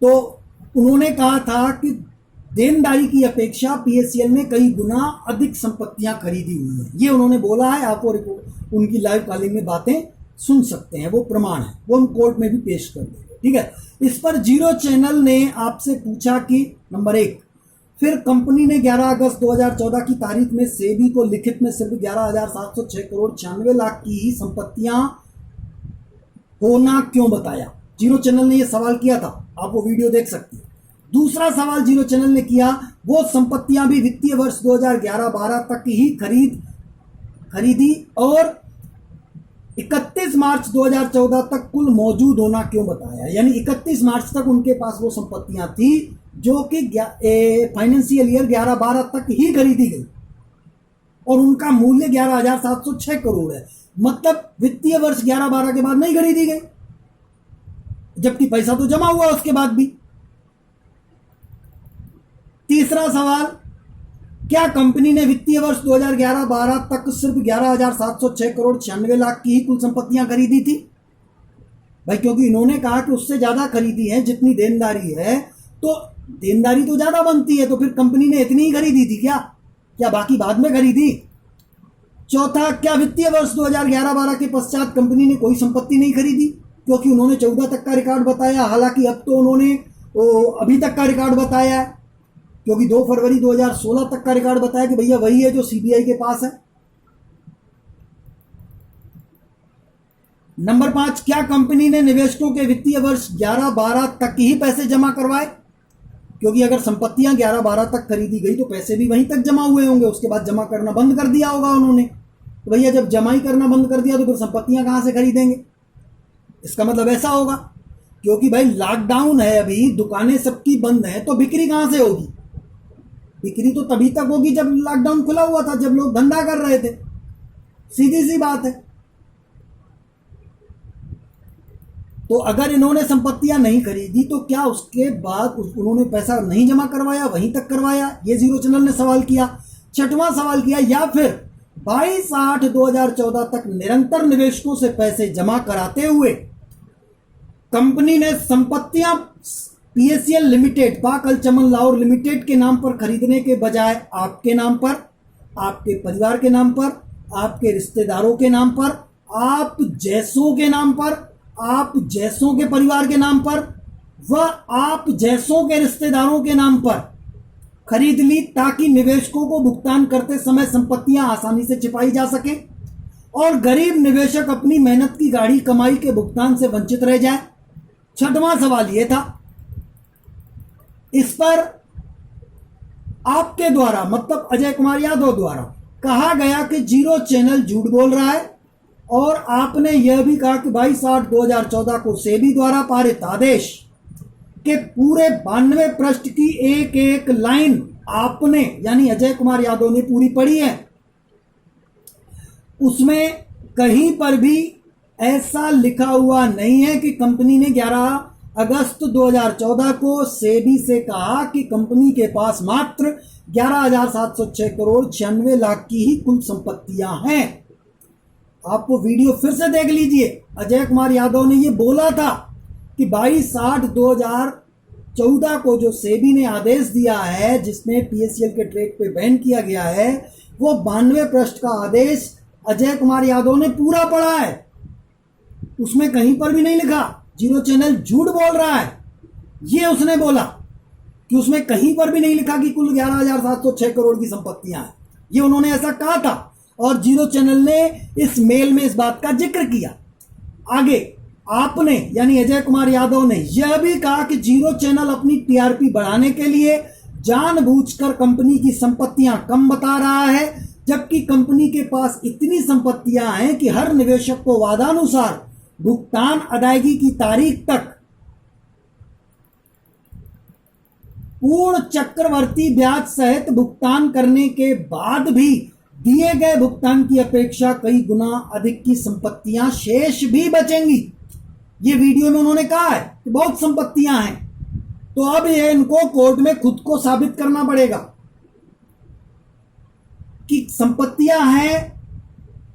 तो उन्होंने कहा था कि देनदारी की अपेक्षा पीएससीएल ने कई गुना अधिक संपत्तियां खरीदी हुई हैं, ये उन्होंने बोला है। आप उनकी लाइव कॉलिंग में बातें सुन सकते हैं, वो प्रमाण है, वो हम कोर्ट में भी पेश कर देंगे। ठीक है, इस पर जीरो चैनल ने आपसे पूछा कि नंबर 1, फिर कंपनी ने 11 अगस्त 2014 की तारीख में सेबी को लिखित में सिर्फ 11,706 करोड़ 96 लाख की ही संपत्तियां होना क्यों बताया। जीरो चैनल ने यह सवाल किया था, आप वो वीडियो देख सकते हैं। दूसरा सवाल जीरो चैनल ने किया, वो संपत्तियां भी वित्तीय वर्ष 2011-12 तक ही खरीदी और 31 मार्च 2014 तक कुल मौजूद होना क्यों बताया। यानी 31 मार्च तक उनके पास वो संपत्तियां थी जो कि फाइनेंशियल ईयर 11-12 तक ही खरीदी गई और उनका मूल्य 11,706 करोड़ है। मतलब वित्तीय वर्ष 11-12 के बाद नहीं खरीदी गई, जबकि पैसा तो जमा हुआ उसके बाद भी। तीसरा सवाल, क्या कंपनी ने वित्तीय वर्ष 2011-12 तक सिर्फ 11,706 करोड़ 96 लाख की ही कुल संपत्तियां खरीदी थी। भाई क्योंकि इन्होंने कहा कि उससे ज्यादा खरीदी है, जितनी देनदारी है तो देनदारी तो ज्यादा बनती है, तो फिर कंपनी ने इतनी ही खरीदी थी क्या बाकी बाद में खरीदी। चौथा, क्या वित्तीय वर्ष 2011-12 के पश्चात कंपनी ने कोई संपत्ति नहीं खरीदी, क्योंकि उन्होंने 14 तक का रिकॉर्ड बताया। हालांकि अब तो उन्होंने अभी तक का रिकॉर्ड बताया है, क्योंकि 2 फरवरी 2016 तक का रिकॉर्ड बताया कि भैया वही है जो सीबीआई के पास है। नंबर 5, क्या कंपनी ने निवेशकों के वित्तीय वर्ष 11-12 तक ही पैसे जमा करवाए, क्योंकि अगर संपत्तियां 11-12 तक खरीदी गई तो पैसे भी वहीं तक जमा हुए होंगे, उसके बाद जमा करना बंद कर दिया होगा उन्होंने। तो भैया जब जमा ही करना बंद कर दिया तो फिर संपत्तियां कहां से खरीदेंगे। इसका मतलब ऐसा होगा, क्योंकि भाई लॉकडाउन है, अभी दुकानें सबकी बंद हैं, तो बिक्री कहां से होगी। बिक्री तो तभी तक होगी जब लॉकडाउन खुला हुआ था, जब लोग धंधा कर रहे थे, सीधी सी बात है। तो अगर इन्होंने संपत्तियां नहीं खरीदी तो क्या उसके बाद उन्होंने पैसा नहीं जमा करवाया, वहीं तक करवाया, ये जीरो चैनल ने सवाल किया। छठवां सवाल किया, या फिर 22/8/2014 तक निरंतर निवेशकों से पैसे जमा कराते हुए कंपनी ने संपत्तियां पीएससीएल लिमिटेड पाक अल चमन लाहौर लिमिटेड के नाम पर खरीदने के बजाय आपके नाम पर, आपके परिवार के नाम पर, आपके रिश्तेदारों के नाम पर, आप जैसों के नाम पर, आप जैसों के परिवार के नाम पर व आप जैसों के रिश्तेदारों के नाम पर खरीद ली, ताकि निवेशकों को भुगतान करते समय संपत्तियां आसानी से छिपाई जा सके और गरीब निवेशक अपनी मेहनत की गाढ़ी कमाई के भुगतान से वंचित रह जाए। छठवां सवाल यह था, इस पर आपके द्वारा मतलब अजय कुमार यादव द्वारा कहा गया कि जीरो चैनल झूठ बोल रहा है और आपने यह भी कहा कि 22/8/2014 को सेबी द्वारा पारित आदेश के पूरे 92 पृष्ठ की एक एक लाइन आपने यानी अजय कुमार यादव ने पूरी पढ़ी है। उसमें कहीं पर भी ऐसा लिखा हुआ नहीं है कि कंपनी ने 11 अगस्त 2014 को सेबी से कहा कि कंपनी के पास मात्र 11,706 करोड़ 96 लाख की ही कुल संपत्तियां हैं। आप वो वीडियो फिर से देख लीजिए। अजय कुमार यादव ने ये बोला था कि 22/8/2014 को जो सेबी ने आदेश दिया है जिसमें पीएससीएल के ट्रेड पे बैन किया गया है, वो 92 पृष्ठ का आदेश अजय कुमार यादव ने पूरा पढ़ा है। उसमें कहीं पर भी नहीं लिखा जीरो चैनल झूठ बोल रहा है, ये उसने बोला। कि उसमें कहीं पर भी नहीं लिखा कि कुल 11,706 करोड़ की संपत्तियां हैं। ये उन्होंने ऐसा कहा था और जीरो चैनल ने इस मेल में इस बात का जिक्र किया। आगे आपने यानी अजय कुमार यादव ने यह भी कहा कि जीरो चैनल अपनी टीआरपी बढ़ाने के लिए जानबूझकर कंपनी की संपत्तियां कम बता रहा है, जबकि कंपनी के पास इतनी संपत्तियां हैं कि हर निवेशक को वादानुसार भुगतान अदायगी की तारीख तक पूर्ण चक्रवर्ती ब्याज सहित भुगतान करने के बाद भी दिए गए भुगतान की अपेक्षा कई गुना अधिक की संपत्तियां शेष भी बचेंगी। ये वीडियो में उन्होंने कहा है कि बहुत संपत्तियां हैं, तो अब ये इनको कोर्ट में खुद को साबित करना पड़ेगा कि संपत्तियां हैं।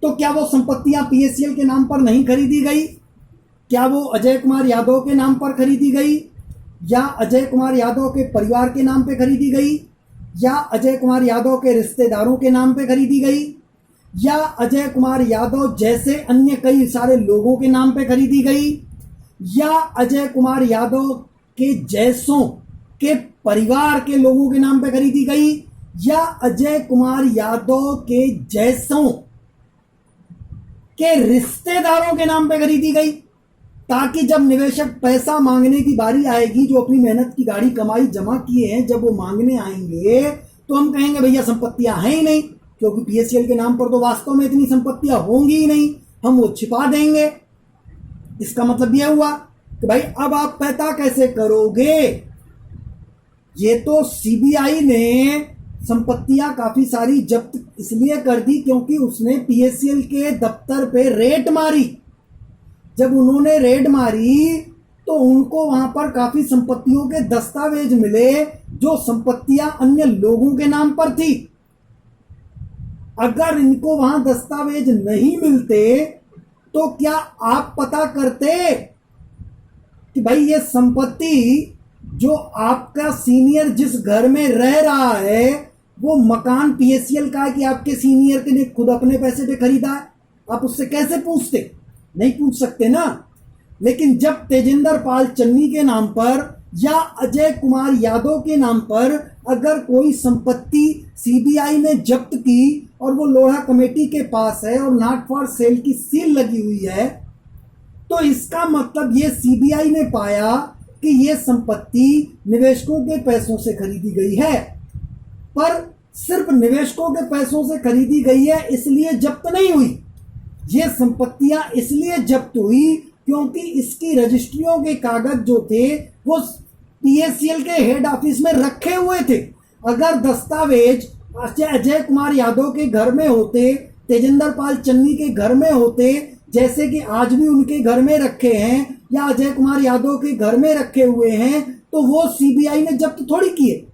तो क्या वो संपत्तियां पीएससीएल के नाम पर नहीं खरीदी गई? क्या वो अजय कुमार यादव के नाम पर खरीदी गई, या अजय कुमार यादव के परिवार के नाम पे खरीदी गई, या अजय कुमार यादव के रिश्तेदारों के नाम पे खरीदी गई, या अजय कुमार यादव जैसे अन्य कई सारे लोगों के नाम पे खरीदी गई, या अजय कुमार यादव के जैसों के परिवार के लोगों के नाम पे खरीदी गई, या अजय कुमार यादव के जैसों के रिश्तेदारों के नाम पे खरीदी गई, ताकि जब निवेशक पैसा मांगने की बारी आएगी, जो अपनी मेहनत की गाड़ी कमाई जमा किए हैं, जब वो मांगने आएंगे तो हम कहेंगे भैया संपत्तियां हैं ही नहीं, क्योंकि पीएससीएल के नाम पर तो वास्तव में इतनी संपत्तियां होंगी ही नहीं, हम वो छिपा देंगे। इसका मतलब यह हुआ कि भाई अब आप पता कैसे करोगे? ये तो सीबीआई ने संपत्तियां काफी सारी जब्त इसलिए कर दी क्योंकि उसने पीएससीएल के दफ्तर पे रेड मारी। जब उन्होंने रेड मारी तो उनको वहां पर काफी संपत्तियों के दस्तावेज मिले, जो संपत्तियां अन्य लोगों के नाम पर थी। अगर इनको वहां दस्तावेज नहीं मिलते तो क्या आप पता करते कि भाई ये संपत्ति जो आपका सीनियर जिस घर में रह रहा है वो मकान पीएससीएल का है कि आपके सीनियर ने खुद अपने पैसे पे खरीदा है? आप उससे कैसे पूछते? नहीं पूछ सकते ना। लेकिन जब तेजिंदर पाल चन्नी के नाम पर या अजय कुमार यादव के नाम पर अगर कोई संपत्ति सीबीआई ने जब्त की और वो लोढ़ा कमेटी के पास है और नॉट फॉर सेल की सील लगी हुई है, तो इसका मतलब ये सीबीआई ने पाया कि ये संपत्ति निवेशकों के पैसों से खरीदी गई है। पर सिर्फ निवेशकों के पैसों से खरीदी गई है इसलिए जब्त नहीं हुई। ये संपत्तियां इसलिए जब्त हुई क्योंकि इसकी रजिस्ट्रियों के कागज जो थे वो पीएससीएल के हेड ऑफिस में रखे हुए थे। अगर दस्तावेज अजय कुमार यादव के घर में होते, तेजिंदर पाल चन्नी के घर में होते, जैसे कि आज भी उनके घर में रखे हैं या अजय कुमार यादव के घर में रखे हुए हैं, तो वो सीबीआई ने जब्त थोड़ी किए।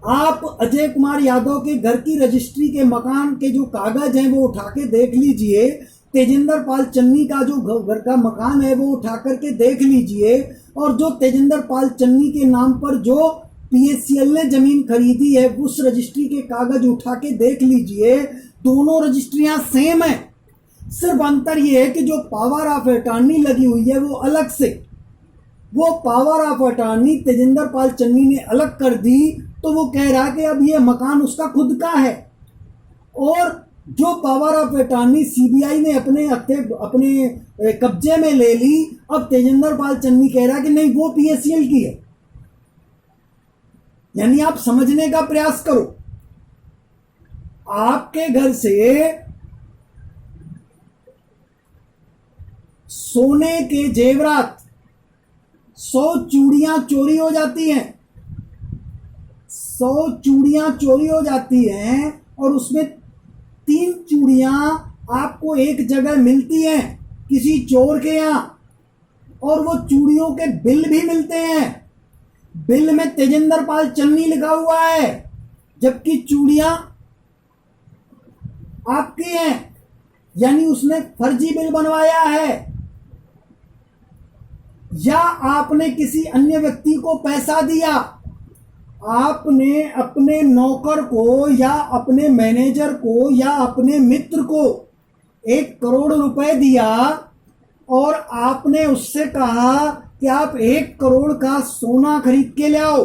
आप अजय कुमार यादव के घर की रजिस्ट्री के मकान के जो कागज हैं वो उठा के देख लीजिए। तेजिंदर पाल चन्नी का जो घर का मकान है वो उठा करके देख लीजिए, और जो तेजिंदर पाल चन्नी के नाम पर जो पीएससीएल ने जमीन खरीदी है उस रजिस्ट्री के कागज उठा के देख लीजिए। दोनों रजिस्ट्रियां सेम है, सिर्फ अंतर यह है कि जो पावर ऑफ अटॉर्नी लगी हुई है वो अलग से, वो पावर ऑफ अटॉर्नी तेजिंदर पाल चन्नी ने अलग कर दी। तो वो कह रहा है कि अब ये मकान उसका खुद का है, और जो पावर ऑफ अटॉर्नी सीबीआई ने अपने कब्जे में ले ली, अब तेजिंदर पाल चन्नी कह रहा है कि नहीं वो पीएससीएल की है। यानी आप समझने का प्रयास करो, आपके घर से सोने के जेवरात 100 चूड़ियां चोरी हो जाती हैं, 100 चूड़ियां चोरी हो जाती हैं, और उसमें 3 चूड़ियां आपको एक जगह मिलती हैं किसी चोर के यहां, और वो चूड़ियों के बिल भी मिलते हैं। बिल में तेजिंदर पाल चन्नी लिखा हुआ है, जबकि चूड़ियां आपकी हैं, यानी उसने फर्जी बिल बनवाया है, या आपने किसी अन्य व्यक्ति को पैसा दिया, आपने अपने नौकर को या अपने मैनेजर को या अपने मित्र को 1 करोड़ रुपए दिया और आपने उससे कहा कि आप 1 करोड़ का सोना खरीद के ले आओ।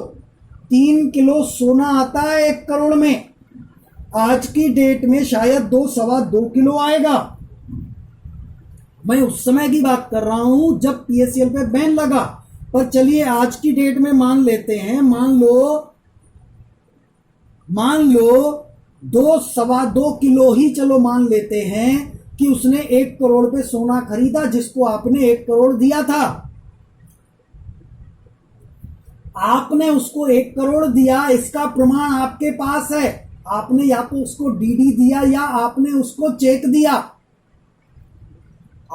3 किलो सोना आता है 1 करोड़ में। आज की डेट में शायद 2-2.25 किलो आएगा। मैं उस समय की बात कर रहा हूं जब पीएसएल पे बैन लगा। पर चलिए आज की डेट में मान लेते हैं, मान लो 2-2.25 किलो ही चलो मान लेते हैं कि उसने 1 करोड़ पे सोना खरीदा, जिसको आपने 1 करोड़ दिया था। आपने उसको 1 करोड़ दिया, इसका प्रमाण आपके पास है। आपने या तो उसको डीडी दिया या आपने उसको चेक दिया।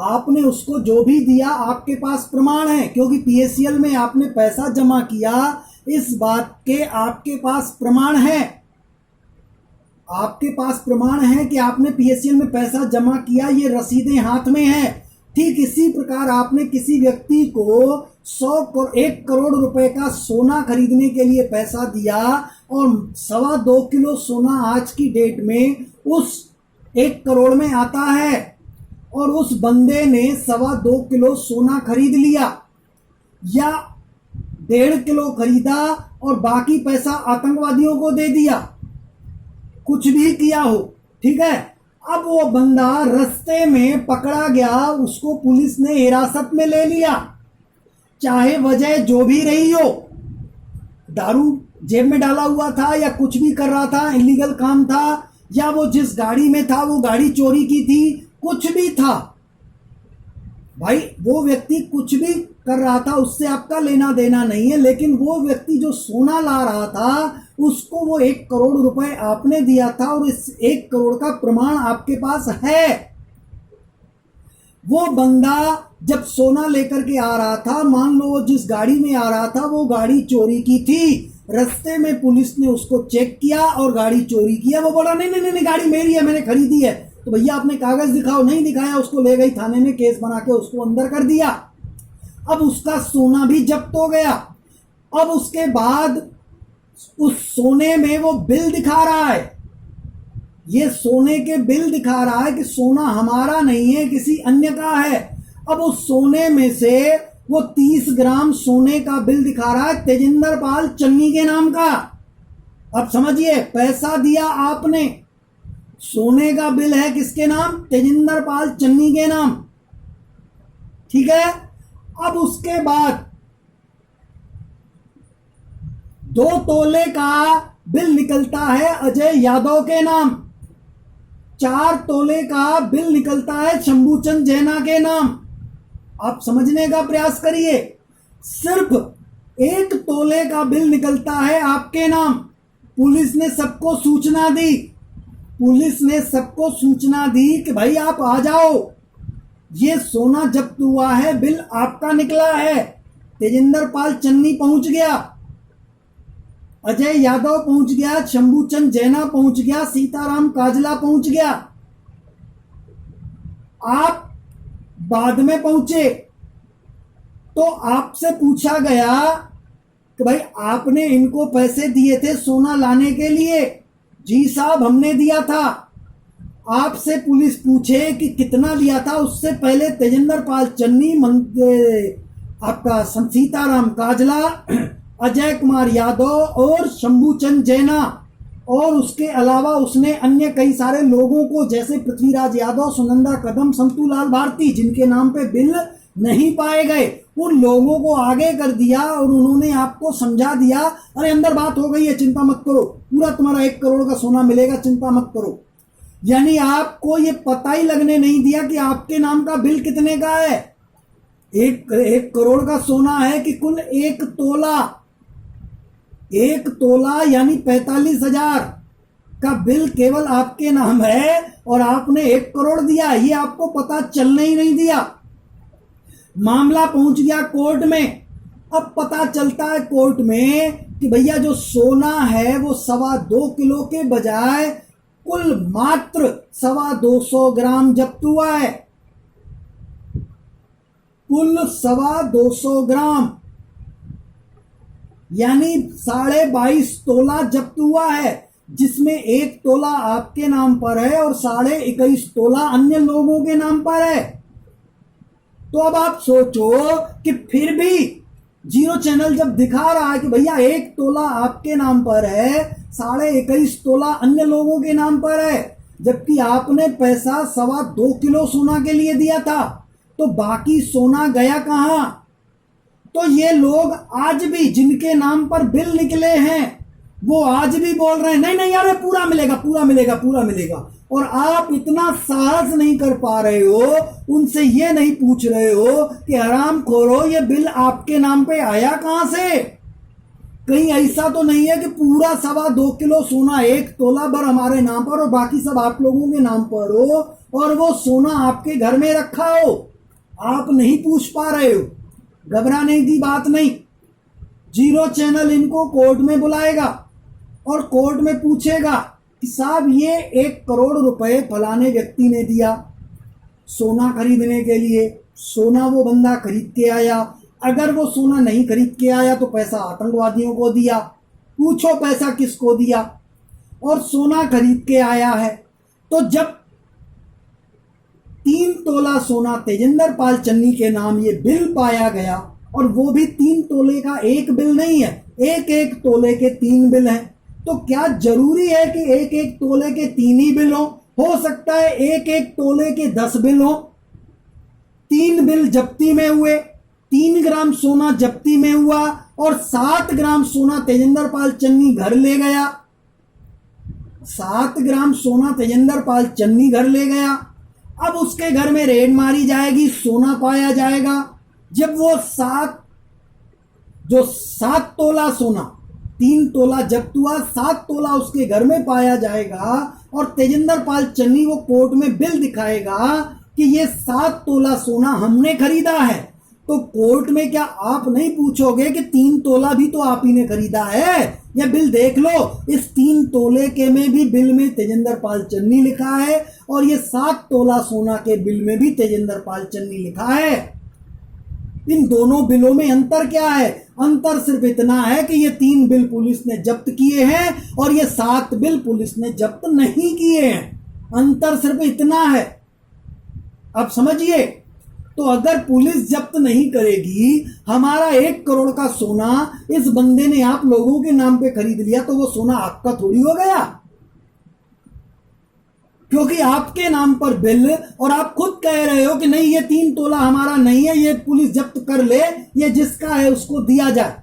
आपने उसको जो भी दिया आपके पास प्रमाण है, क्योंकि पीएसएल में आपने पैसा जमा किया, इस बात के आपके पास प्रमाण है। आपके पास प्रमाण है कि आपने पीएसएल में पैसा जमा किया, ये रसीदें हाथ में हैं। ठीक इसी प्रकार आपने किसी व्यक्ति को 1 करोड़ रुपए का सोना खरीदने के लिए पैसा दिया और 2.25 किलो सोना आज की डेट में उस 1 करोड़ में आता है, और उस बंदे ने 2.25 किलो सोना खरीद लिया या 1.5 किलो खरीदा और बाकी पैसा आतंकवादियों को दे दिया, कुछ भी किया हो, ठीक है। अब वो बंदा रास्ते में पकड़ा गया, उसको पुलिस ने हिरासत में ले लिया, चाहे वजह जो भी रही हो, दारू जेब में डाला हुआ था या कुछ भी कर रहा था, इलीगल काम था, या वो जिस गाड़ी में था वो गाड़ी चोरी की थी, कुछ भी था भाई, वो व्यक्ति कुछ भी कर रहा था, उससे आपका लेना देना नहीं है। लेकिन वो व्यक्ति जो सोना ला रहा था उसको वो 1 करोड़ रुपए आपने दिया था और इस 1 करोड़ का प्रमाण आपके पास है। वो बंदा जब सोना लेकर के आ रहा था, मान लो वो जिस गाड़ी में आ रहा था वो गाड़ी चोरी की थी, रास्ते में पुलिस ने उसको चेक किया और गाड़ी चोरी किया। वो बोला नहीं नहीं नहीं, गाड़ी मेरी है, मैंने खरीदी है। तो भैया आपने कागज दिखाओ, नहीं दिखाया, उसको ले गई थाने में, केस बना के उसको अंदर कर दिया। अब उसका सोना भी जब्त हो गया। अब उसके बाद उस सोने में वो बिल दिखा रहा है, ये सोने के बिल दिखा रहा है कि सोना हमारा नहीं है, किसी अन्य का है। अब उस सोने में से वो 30 ग्राम सोने का बिल दिखा रहा है तेजिंदर पाल चन्नी के नाम का। अब समझिए, पैसा दिया आपने, सोने का बिल है किसके नाम? तेजिंदर पाल चन्नी के नाम, ठीक है। अब उसके बाद 2 तोले का बिल निकलता है अजय यादव के नाम, 4 तोले का बिल निकलता है शंभूचंद जैना के नाम। आप समझने का प्रयास करिए, सिर्फ 1 तोले का बिल निकलता है आपके नाम। पुलिस ने सबको सूचना दी, पुलिस ने सबको सूचना दी कि भाई आप आ जाओ, ये सोना जब्त हुआ है, बिल आपका निकला है। तेजिंदर पाल चन्नी पहुंच गया, अजय यादव पहुंच गया, शंभूचंद जैना पहुंच गया, सीताराम काजला पहुंच गया। आप बाद में पहुंचे तो आपसे पूछा गया कि भाई आपने इनको पैसे दिए थे सोना लाने के लिए? जी साहब, हमने दिया था। आपसे पुलिस पूछे कि कितना दिया था, उससे पहले तेजिंदर पाल चन्नी, आपका सीताराम काजला, अजय कुमार यादव और शंभूचंद जैना, और उसके अलावा उसने अन्य कई सारे लोगों को, जैसे पृथ्वीराज यादव, सुनंदा कदम, संतूलाल भारती, जिनके नाम पे बिल नहीं पाए गए, उन लोगों को आगे कर दिया और उन्होंने आपको समझा दिया, अरे अंदर बात हो गई है, चिंता मत करो, पूरा तुम्हारा 1 करोड़ का सोना मिलेगा, चिंता मत करो। यानी आपको ये पता ही लगने नहीं दिया कि आपके नाम का बिल कितने का है। 1 करोड़ का सोना है कि कुल 1 तोला, 1 तोला यानी 45,000 का बिल केवल आपके नाम है और आपने 1 करोड़ दिया, ये आपको पता चलने ही नहीं दिया। मामला पहुंच गया कोर्ट में। अब पता चलता है कोर्ट में कि भैया जो सोना है वो 2.25 किलो के बजाय कुल मात्र 250 ग्राम जब्त हुआ है, कुल 250 ग्राम, यानी 22.5 तोला जब्त हुआ है, जिसमें 1 तोला आपके नाम पर है और 21.5 तोला अन्य लोगों के नाम पर है। तो अब आप सोचो कि फिर भी जीरो चैनल जब दिखा रहा है कि भैया 1 तोला आपके नाम पर है, 21.5 तोला अन्य लोगों के नाम पर है, जबकि आपने पैसा 2.25 किलो सोना के लिए दिया था, तो बाकी सोना गया कहां? तो ये लोग आज भी जिनके नाम पर बिल निकले हैं वो आज भी बोल रहे हैं नहीं नहीं यार पूरा मिलेगा पूरा मिलेगा पूरा मिलेगा, और आप इतना साहस नहीं कर पा रहे हो, उनसे ये नहीं पूछ रहे हो कि हराम खोरो ये बिल आपके नाम पे आया कहां से? कहीं ऐसा तो नहीं है कि पूरा 2.25 किलो सोना 1 तोला भर हमारे नाम पर और बाकी सब आप लोगों के नाम पर हो और वो सोना आपके घर में रखा हो, आप नहीं पूछ पा रहे हो। घबराने की बात नहीं, जीरो चैनल इनको कोर्ट में बुलाएगा और कोर्ट में पूछेगा कि साहब ये 1 करोड़ रुपए फलाने व्यक्ति ने दिया सोना खरीदने के लिए, सोना वो बंदा खरीद के आया, अगर वो सोना नहीं खरीद के आया तो पैसा आतंकवादियों को दिया, पूछो पैसा किसको दिया, और सोना खरीद के आया है। तो जब 3 तोला सोना तेजिंदर पाल चन्नी के नाम ये बिल पाया गया, और वो भी 3 तोले का एक बिल नहीं है, 1-1 तोले के 3 बिल हैं, तो क्या जरूरी है कि 1-1 तोले के 3 ही बिल हो सकता है 1-1 तोले के 10 बिल हो। 3 बिल जब्ती में हुए, 3 ग्राम सोना जब्ती में हुआ और 7 ग्राम सोना तेजिंदर पाल चन्नी घर ले गया, 7 ग्राम सोना तेजिंदर पाल चन्नी घर ले गया। अब उसके घर में रेड मारी जाएगी, सोना पाया जाएगा। जब वो 7 तोला सोना, 3 तोला जब्त हुआ, 7 तोला उसके घर में पाया जाएगा और तेजिंदर पाल चन्नी वो कोर्ट में बिल दिखाएगा कि ये 7 तोला सोना हमने खरीदा है, तो कोर्ट में क्या आप नहीं पूछोगे कि 3 तोला भी तो आप ही ने खरीदा है? ये बिल देख लो, इस 3 तोले के में भी बिल में तेजिंदर पाल चन्नी लिखा है और ये 7 तोला सोना के बिल में भी तेजिंदर पाल चन्नी लिखा है। इन दोनों बिलों में अंतर क्या है? अंतर सिर्फ इतना है कि ये 3 बिल पुलिस ने जब्त किए हैं और ये 7 बिल पुलिस ने जब्त नहीं किए हैं। अंतर सिर्फ इतना है, अब समझिए। तो अगर पुलिस जब्त नहीं करेगी, हमारा 1 करोड़ का सोना इस बंदे ने आप लोगों के नाम पे खरीद लिया, तो वो सोना आपका थोड़ी हो गया, क्योंकि आपके नाम पर बिल, और आप खुद कह रहे हो कि नहीं ये 3 तोला हमारा नहीं है, ये पुलिस जब्त कर ले, ये जिसका है उसको दिया जाए।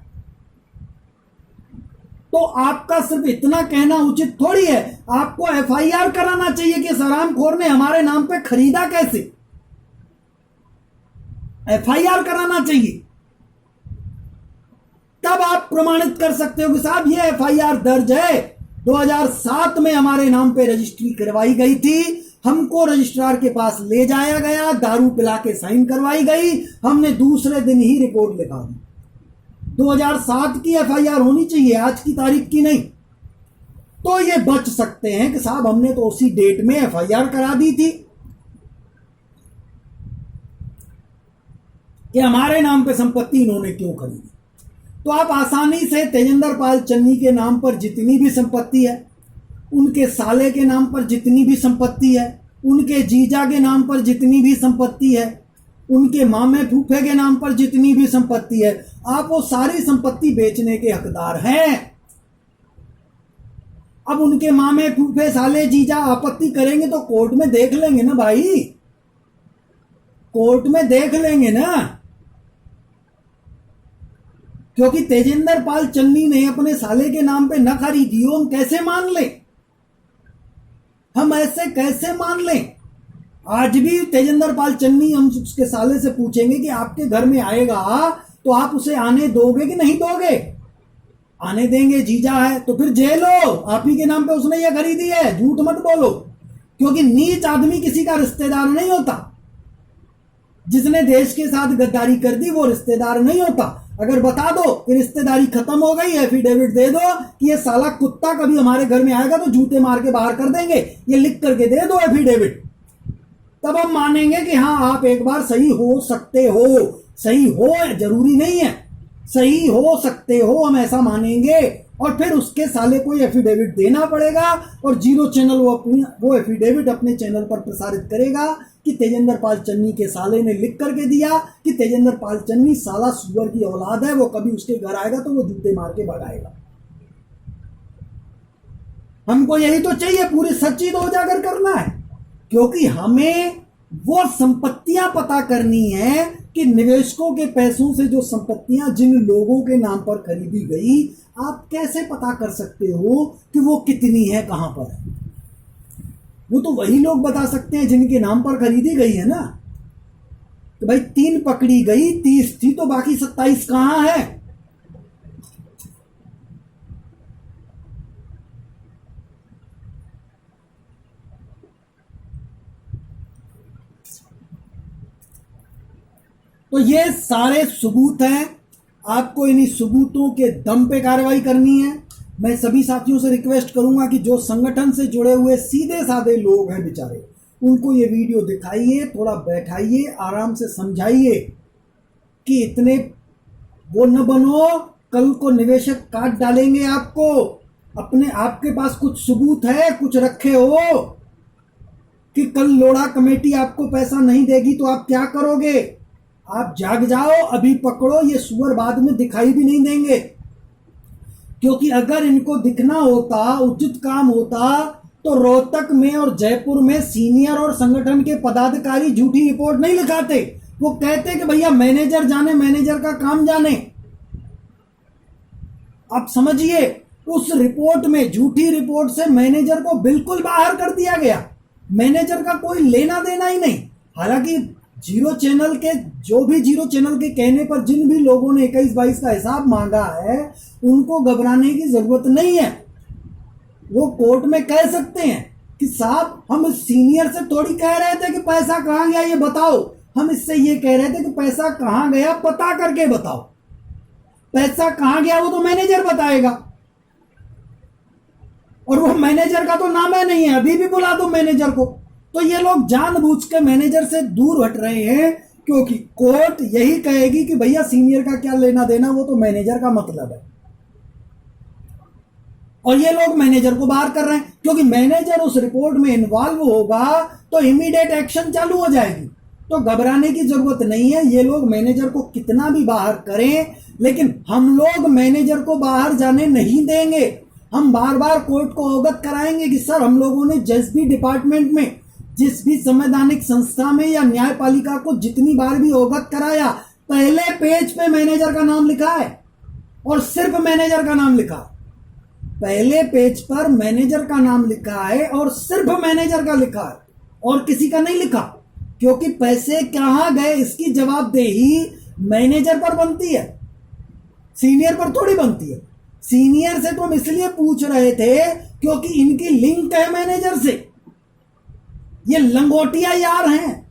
तो आपका सिर्फ इतना कहना उचित थोड़ी है, आपको एफआईआर कराना चाहिए कि हरामखोर ने हमारे नाम पे खरीदा कैसे, एफआईआर कराना चाहिए। तब आप प्रमाणित कर सकते हो कि साहब ये एफआईआर दर्ज है, 2007 में हमारे नाम पे रजिस्ट्री करवाई गई थी, हमको रजिस्ट्रार के पास ले जाया गया, दारू पिला के साइन करवाई गई, हमने दूसरे दिन ही रिपोर्ट लिखा दी। 2007 की एफआईआर होनी चाहिए, आज की तारीख की नहीं। तो ये बच सकते हैं कि साहब हमने तो उसी डेट में एफआईआर करा दी थी कि हमारे नाम पे संपत्ति इन्होंने क्यों खरीदी। तो आप आसानी से तेजिंदर पाल चन्नी के नाम पर जितनी भी संपत्ति है, उनके साले के नाम पर जितनी भी संपत्ति है, उनके जीजा के नाम पर जितनी भी संपत्ति है, उनके मामे फूफे के नाम पर जितनी भी संपत्ति है, आप वो सारी संपत्ति बेचने के हकदार हैं। अब उनके मामे फूफे साले जीजा आपत्ति करेंगे तो कोर्ट में देख लेंगे ना भाई, कोर्ट में देख लेंगे ना, क्योंकि तेजिंदर पाल चन्नी ने अपने साले के नाम पे न खरीदी हो, हम कैसे मान लें, हम ऐसे कैसे मान लें? आज भी तेजिंदर पाल चन्नी, हम उसके साले से पूछेंगे कि आपके घर में आएगा तो आप उसे आने दोगे कि नहीं दोगे? आने देंगे, जीजा है तो फिर जेल हो, आप ही के नाम पे उसने ये खरीदी है, झूठ मत बोलो, क्योंकि नीच आदमी किसी का रिश्तेदार नहीं होता। जिसने देश के साथ गद्दारी कर दी वो रिश्तेदार नहीं होता। अगर बता दो कि रिश्तेदारी खत्म हो गई, एफिडेविट दे दो कि ये साला कुत्ता कभी हमारे घर में आएगा तो जूते मार के बाहर कर देंगे, ये लिख करके दे दो एफिडेविट, तब हम मानेंगे कि हाँ आप एक बार सही हो सकते हो। सही हो जरूरी नहीं है, सही हो सकते हो, हम ऐसा मानेंगे। और फिर उसके साले को एफिडेविट देना पड़ेगा और जीरो चैनल वो एफिडेविट अपने चैनल पर प्रसारित करेगा कि तेजेंद्र पाल चन्नी के साले ने लिख करके दिया कि तेजेंद्र पाल चन्नी साला सुअर की औलाद है, वो कभी उसके घर आएगा तो वो जूते मार के भगाएगा। हमको यही तो चाहिए, पूरी सच्ची तो उजागर करना है, क्योंकि हमें वो संपत्तियां पता करनी है कि निवेशकों के पैसों से जो संपत्तियां जिन लोगों के नाम पर खरीदी गई, आप कैसे पता कर सकते हो कि वो कितनी है, कहां पर है? वो तो वही लोग बता सकते हैं जिनके नाम पर खरीदी गई है ना। तो भाई 3 पकड़ी गई, 30 थी, तो बाकी 27 कहां है? तो ये सारे सबूत हैं, आपको इन्हीं सबूतों के दम पे कार्रवाई करनी है। मैं सभी साथियों से रिक्वेस्ट करूंगा कि जो संगठन से जुड़े हुए सीधे साधे लोग हैं बेचारे, उनको ये वीडियो दिखाइए, थोड़ा बैठाइए, आराम से समझाइए कि इतने वो न बनो, कल को निवेशक काट डालेंगे आपको। अपने आपके पास कुछ सबूत है, कुछ रखे हो कि कल लोढ़ा कमेटी आपको पैसा नहीं देगी तो आप क्या करोगे? आप जाग जाओ, अभी पकड़ो, ये सुअर बाद में दिखाई भी नहीं देंगे। क्योंकि अगर इनको दिखना होता, उचित काम होता, तो रोहतक में और जयपुर में सीनियर और संगठन के पदाधिकारी झूठी रिपोर्ट नहीं लिखाते। वो कहते कि भैया मैनेजर जाने, मैनेजर का काम जाने। आप समझिए, उस रिपोर्ट में, झूठी रिपोर्ट से मैनेजर को बिल्कुल बाहर कर दिया गया। मैनेजर का कोई लेना देना ही नहीं। हालांकि जीरो चैनल के, जो भी जीरो चैनल के कहने पर जिन भी लोगों ने 21-22 का हिसाब मांगा है, उनको घबराने की जरूरत नहीं है। वो कोर्ट में कह सकते हैं कि साहब हम इस सीनियर से थोड़ी कह रहे थे कि पैसा कहां गया ये बताओ, हम इससे ये कह रहे थे कि पैसा कहां गया पता करके बताओ। पैसा कहां गया वो तो मैनेजर बताएगा, और वो मैनेजर का तो नाम है नहीं है, अभी भी बुला दो मैनेजर को। तो ये लोग जानबूझ के मैनेजर से दूर हट रहे हैं, क्योंकि कोर्ट यही कहेगी कि भैया सीनियर का क्या लेना देना, वो तो मैनेजर का मतलब है। और ये लोग मैनेजर को बाहर कर रहे हैं, क्योंकि मैनेजर उस रिपोर्ट में इन्वॉल्व होगा तो इमीडिएट एक्शन चालू हो जाएगी। तो घबराने की जरूरत नहीं है। ये लोग मैनेजर को कितना भी बाहर करें, लेकिन हम लोग मैनेजर को बाहर जाने नहीं देंगे। हम बार बार कोर्ट को अवगत कराएंगे कि सर, हम लोगों ने जिस भी डिपार्टमेंट में, जिस भी संवैधानिक संस्था में या न्यायपालिका को जितनी बार भी अवगत कराया, पहले पेज पे मैनेजर का नाम लिखा है और सिर्फ मैनेजर का नाम लिखा। पहले पेज पर मैनेजर का नाम लिखा है और सिर्फ मैनेजर का लिखा है, और किसी का नहीं लिखा। क्योंकि पैसे कहां गए इसकी जवाबदेही मैनेजर पर बनती है, सीनियर पर थोड़ी बनती है। सीनियर से तो हम इसलिए पूछ रहे थे क्योंकि इनकी लिंक है मैनेजर से। ये लंगोटिया यार हैं,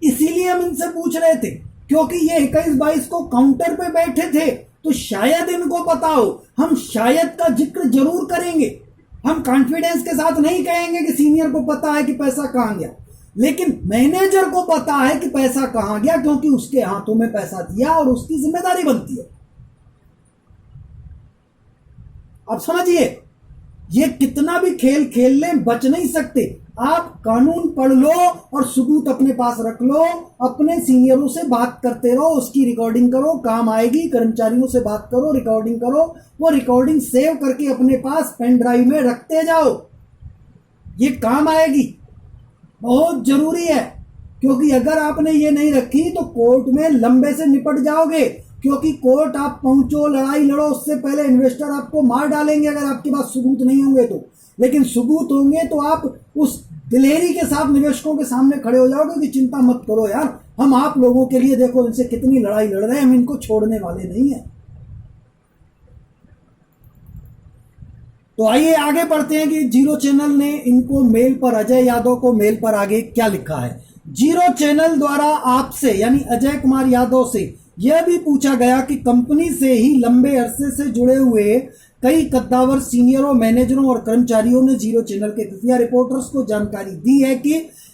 इसीलिए हम इनसे पूछ रहे थे, क्योंकि ये 21-22 को काउंटर पे बैठे थे, तो शायद इनको पता हो। हम शायद का जिक्र जरूर करेंगे। हम कॉन्फिडेंस के साथ नहीं कहेंगे कि सीनियर को पता है कि पैसा कहां गया, लेकिन मैनेजर को पता है कि पैसा कहां गया, क्योंकि उसके हाथों में पैसा दिया और उसकी जिम्मेदारी बनती है। आप समझिए, ये कितना भी खेल खेल लें, बच नहीं सकते। आप कानून पढ़ लो और सबूत अपने पास रख लो, अपने सीनियरों से बात करते रहो, उसकी रिकॉर्डिंग करो, काम आएगी। कर्मचारियों से बात करो, रिकॉर्डिंग करो, वो रिकॉर्डिंग सेव करके अपने पास पेन ड्राइव में रखते जाओ, ये काम आएगी। बहुत जरूरी है, क्योंकि अगर आपने ये नहीं रखी तो कोर्ट में लंबे से निपट जाओगे। क्योंकि कोर्ट आप पहुंचो, लड़ाई लड़ो, उससे पहले इन्वेस्टर आपको मार डालेंगे अगर आपके पास सबूत नहीं होंगे तो। लेकिन सबूत होंगे तो आप उस दिलेरी के साथ निवेशकों के सामने खड़े हो जाओगे कि चिंता मत करो यार, हम आप लोगों के लिए, देखो इनसे कितनी लड़ाई लड़ रहे हैं, हम इनको छोड़ने वाले नहीं है। तो आइए आगे बढ़ते हैं कि जीरो चैनल ने इनको मेल पर, अजय यादव को मेल पर आगे क्या लिखा है। जीरो चैनल द्वारा आपसे, यानी अजय कुमार यादव से, यह भी पूछा गया कि कंपनी से ही लंबे अरसे से जुड़े हुए कई कद्दावर सीनियरों, मैनेजरों और कर्मचारियों ने जीरो चैनल के खुफिया रिपोर्टर्स को जानकारी दी है कि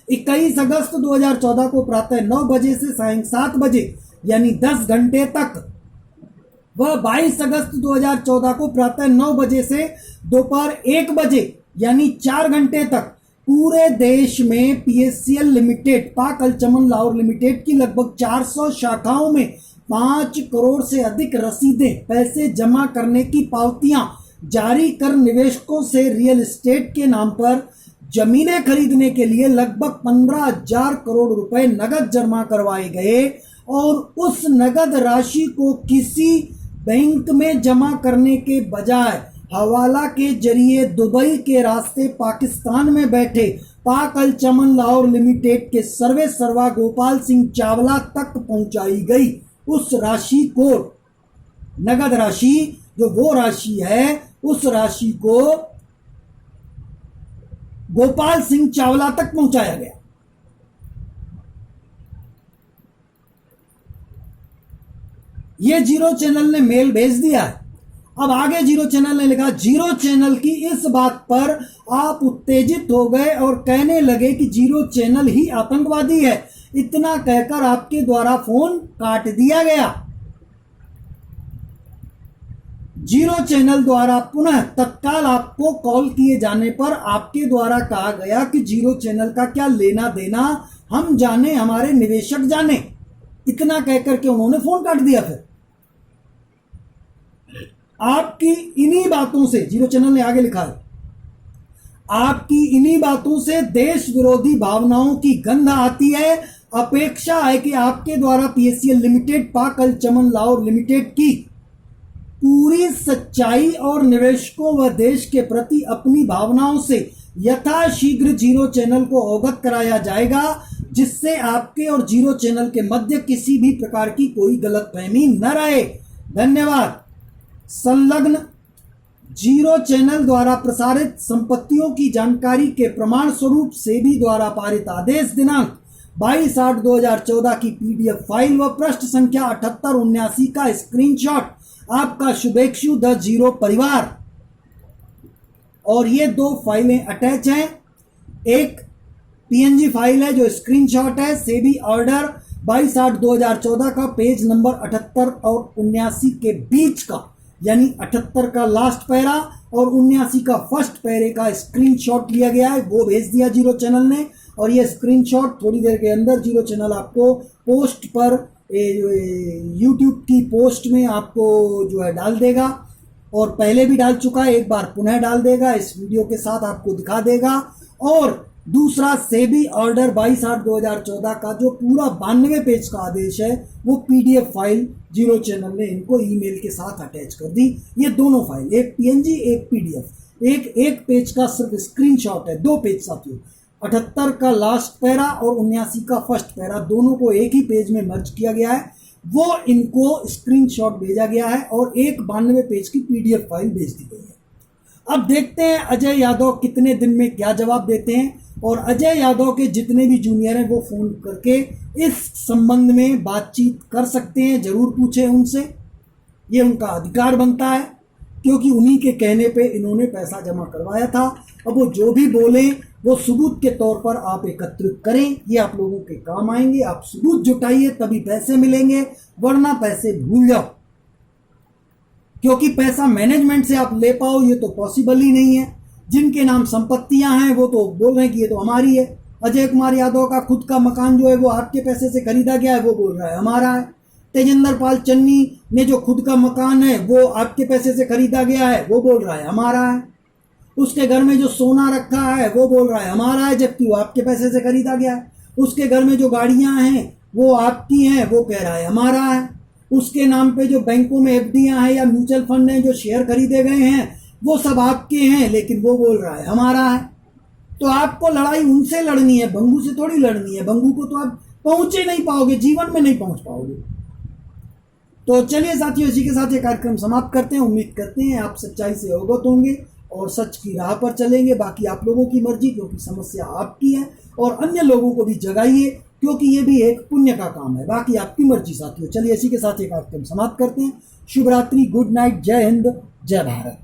21 अगस्त 2014 को प्रातः 9 बजे से सायं 7 बजे, यानी 10 घंटे तक वह 22 अगस्त 2014 को प्रातः 9 बजे से दोपहर 1 बजे यानी 4 घंटे तक पूरे देश में पीएससीएल लिमिटेड पाक अल-चमन लाहौर लिमिटेड की लगभग 400 शाखाओं में 5 करोड़ से अधिक रसीदें, पैसे जमा करने की पावतियां जारी कर निवेशकों से रियल एस्टेट के नाम पर जमीनें खरीदने के लिए लगभग 15,000 करोड़ रुपए नगद जमा करवाए गए और उस नगद राशि को किसी बैंक में जमा करने के बजाय हवाला के जरिए दुबई के रास्ते पाकिस्तान में बैठे पाक अल-चमन लाहौर लिमिटेड के सर्वे सर्वा गोपाल सिंह चावला तक पहुंचाई गई। उस राशि को, नगद राशि जो वो राशि है, उस राशि को गोपाल सिंह चावला तक पहुंचाया गया। ये जीरो चैनल ने मेल भेज दिया है। अब आगे जीरो चैनल ने लिखा, जीरो चैनल की इस बात पर आप उत्तेजित हो गए और कहने लगे कि जीरो चैनल ही आतंकवादी है। इतना कहकर आपके द्वारा फोन काट दिया गया। जीरो चैनल द्वारा पुनः तत्काल आपको कॉल किए जाने पर आपके द्वारा कहा गया कि जीरो चैनल का क्या लेना देना, हम जाने, हमारे निवेशक जाने। इतना कहकर के उन्होंने फोन काट दिया। फिर आपकी इन्हीं बातों से, जीरो चैनल ने आगे लिखा है, आपकी इन्हीं बातों से देश विरोधी भावनाओं की गंध आती है। अपेक्षा है कि आपके द्वारा पीएससीएल लिमिटेड पाक अल-चमन लाहौर लिमिटेड की पूरी सच्चाई और निवेशकों व देश के प्रति अपनी भावनाओं से यथाशीघ्र जीरो चैनल को अवगत कराया जाएगा, जिससे आपके और जीरो चैनल के मध्य किसी भी प्रकार की कोई गलतफहमी न रहे। धन्यवाद। संलग्न जीरो चैनल द्वारा प्रसारित संपत्तियों की जानकारी के प्रमाण स्वरूप सेबी द्वारा पारित आदेश दिनांक 22/8/2014 की पीडीएफ फाइल व पृष्ठ संख्या 7879 का स्क्रीनशॉट आपका शुभेक्षु द जीरो परिवार। और ये 2 फाइलें अटैच हैं। एक पीएनजी फाइल है जो स्क्रीनशॉट है, सेबी ऑर्डर 22/8/2014 का पेज नंबर 78 और 79 के बीच का, यानी 78 का लास्ट पैरा और 79 का फर्स्ट पैरे का स्क्रीनशॉट लिया गया है, वो भेज दिया जीरो चैनल ने। और ये स्क्रीनशॉट थोड़ी देर के अंदर जीरो चैनल आपको पोस्ट पर, यूट्यूब की पोस्ट में आपको जो है डाल देगा, और पहले भी डाल चुका है, एक बार पुनः डाल देगा, इस वीडियो के साथ आपको दिखा देगा। और दूसरा सेबी ऑर्डर 22/8/2014 का जो पूरा 92 पेज का आदेश है, वो पीडीएफ फाइल जीरो चैनल ने इनको ईमेल के साथ अटैच कर दी। ये दोनों फाइल, एक पीएनजी एक पीडीएफ, एक पेज का सिर्फ स्क्रीनशॉट है, 2 पेज साथियों, 78 का लास्ट पैरा और 79 का फर्स्ट पैरा, दोनों को एक ही पेज में मर्ज किया गया है। वो इनको स्क्रीनशॉट भेजा गया है और एक 92 पेज की पीडीएफ फाइल भेज दी गई है। अब देखते हैं अजय यादव कितने दिन में क्या जवाब देते हैं, और अजय यादव के जितने भी जूनियर हैं वो फोन करके इस संबंध में बातचीत कर सकते हैं, जरूर पूछें उनसे, ये उनका अधिकार बनता है, क्योंकि उन्हीं के कहने पे इन्होंने पैसा जमा करवाया था। अब वो जो भी बोलें वो सबूत के तौर पर आप एकत्रित करें, ये आप लोगों के काम आएंगे। आप सबूत जुटाइए तभी पैसे मिलेंगे, वरना पैसे भूल जाओ, क्योंकि पैसा मैनेजमेंट से आप ले पाओ ये तो पॉसिबल ही नहीं है। जिनके नाम संपत्तियां हैं वो तो बोल रहे हैं कि ये तो हमारी है। अजय कुमार यादव का खुद का मकान जो है वो आपके पैसे से खरीदा गया है, वो बोल रहा है हमारा है। तेजेंद्र पाल चन्नी ने जो खुद का मकान है वो आपके पैसे से खरीदा गया है, वो बोल रहा है हमारा है। उसके घर में जो सोना रखा है वो बोल रहा है हमारा है, जबकि वो आपके पैसे से खरीदा गया है। उसके घर में जो गाड़ियां हैं वो आपकी हैं, वो कह रहा है हमारा है। उसके नाम पे जो बैंकों में एफडीआं हैं या म्यूचुअल फंड हैं, जो शेयर खरीदे गए हैं, वो सब आपके हैं, लेकिन वो बोल रहा है हमारा है। तो आपको लड़ाई उनसे लड़नी है, बंगू से थोड़ी लड़नी है। बंगू को तो आप पहुंचे नहीं पाओगे, जीवन में नहीं पहुंच पाओगे। तो चलिए साथियों, इसी के साथ ये कार्यक्रम समाप्त करते हैं। उम्मीद करते हैं आप सच्चाई से अवगत होंगे और सच की राह पर चलेंगे। बाकी आप लोगों की मर्जी, क्योंकि समस्या आपकी है, और अन्य लोगों को भी जगाइए, क्योंकि ये भी एक पुण्य का काम है। बाकी आपकी मर्जी साथियों। चलिए इसी के साथ ये कार्यक्रम समाप्त करते हैं। शुभ रात्रि, गुड नाइट, जय हिंद, जय भारत।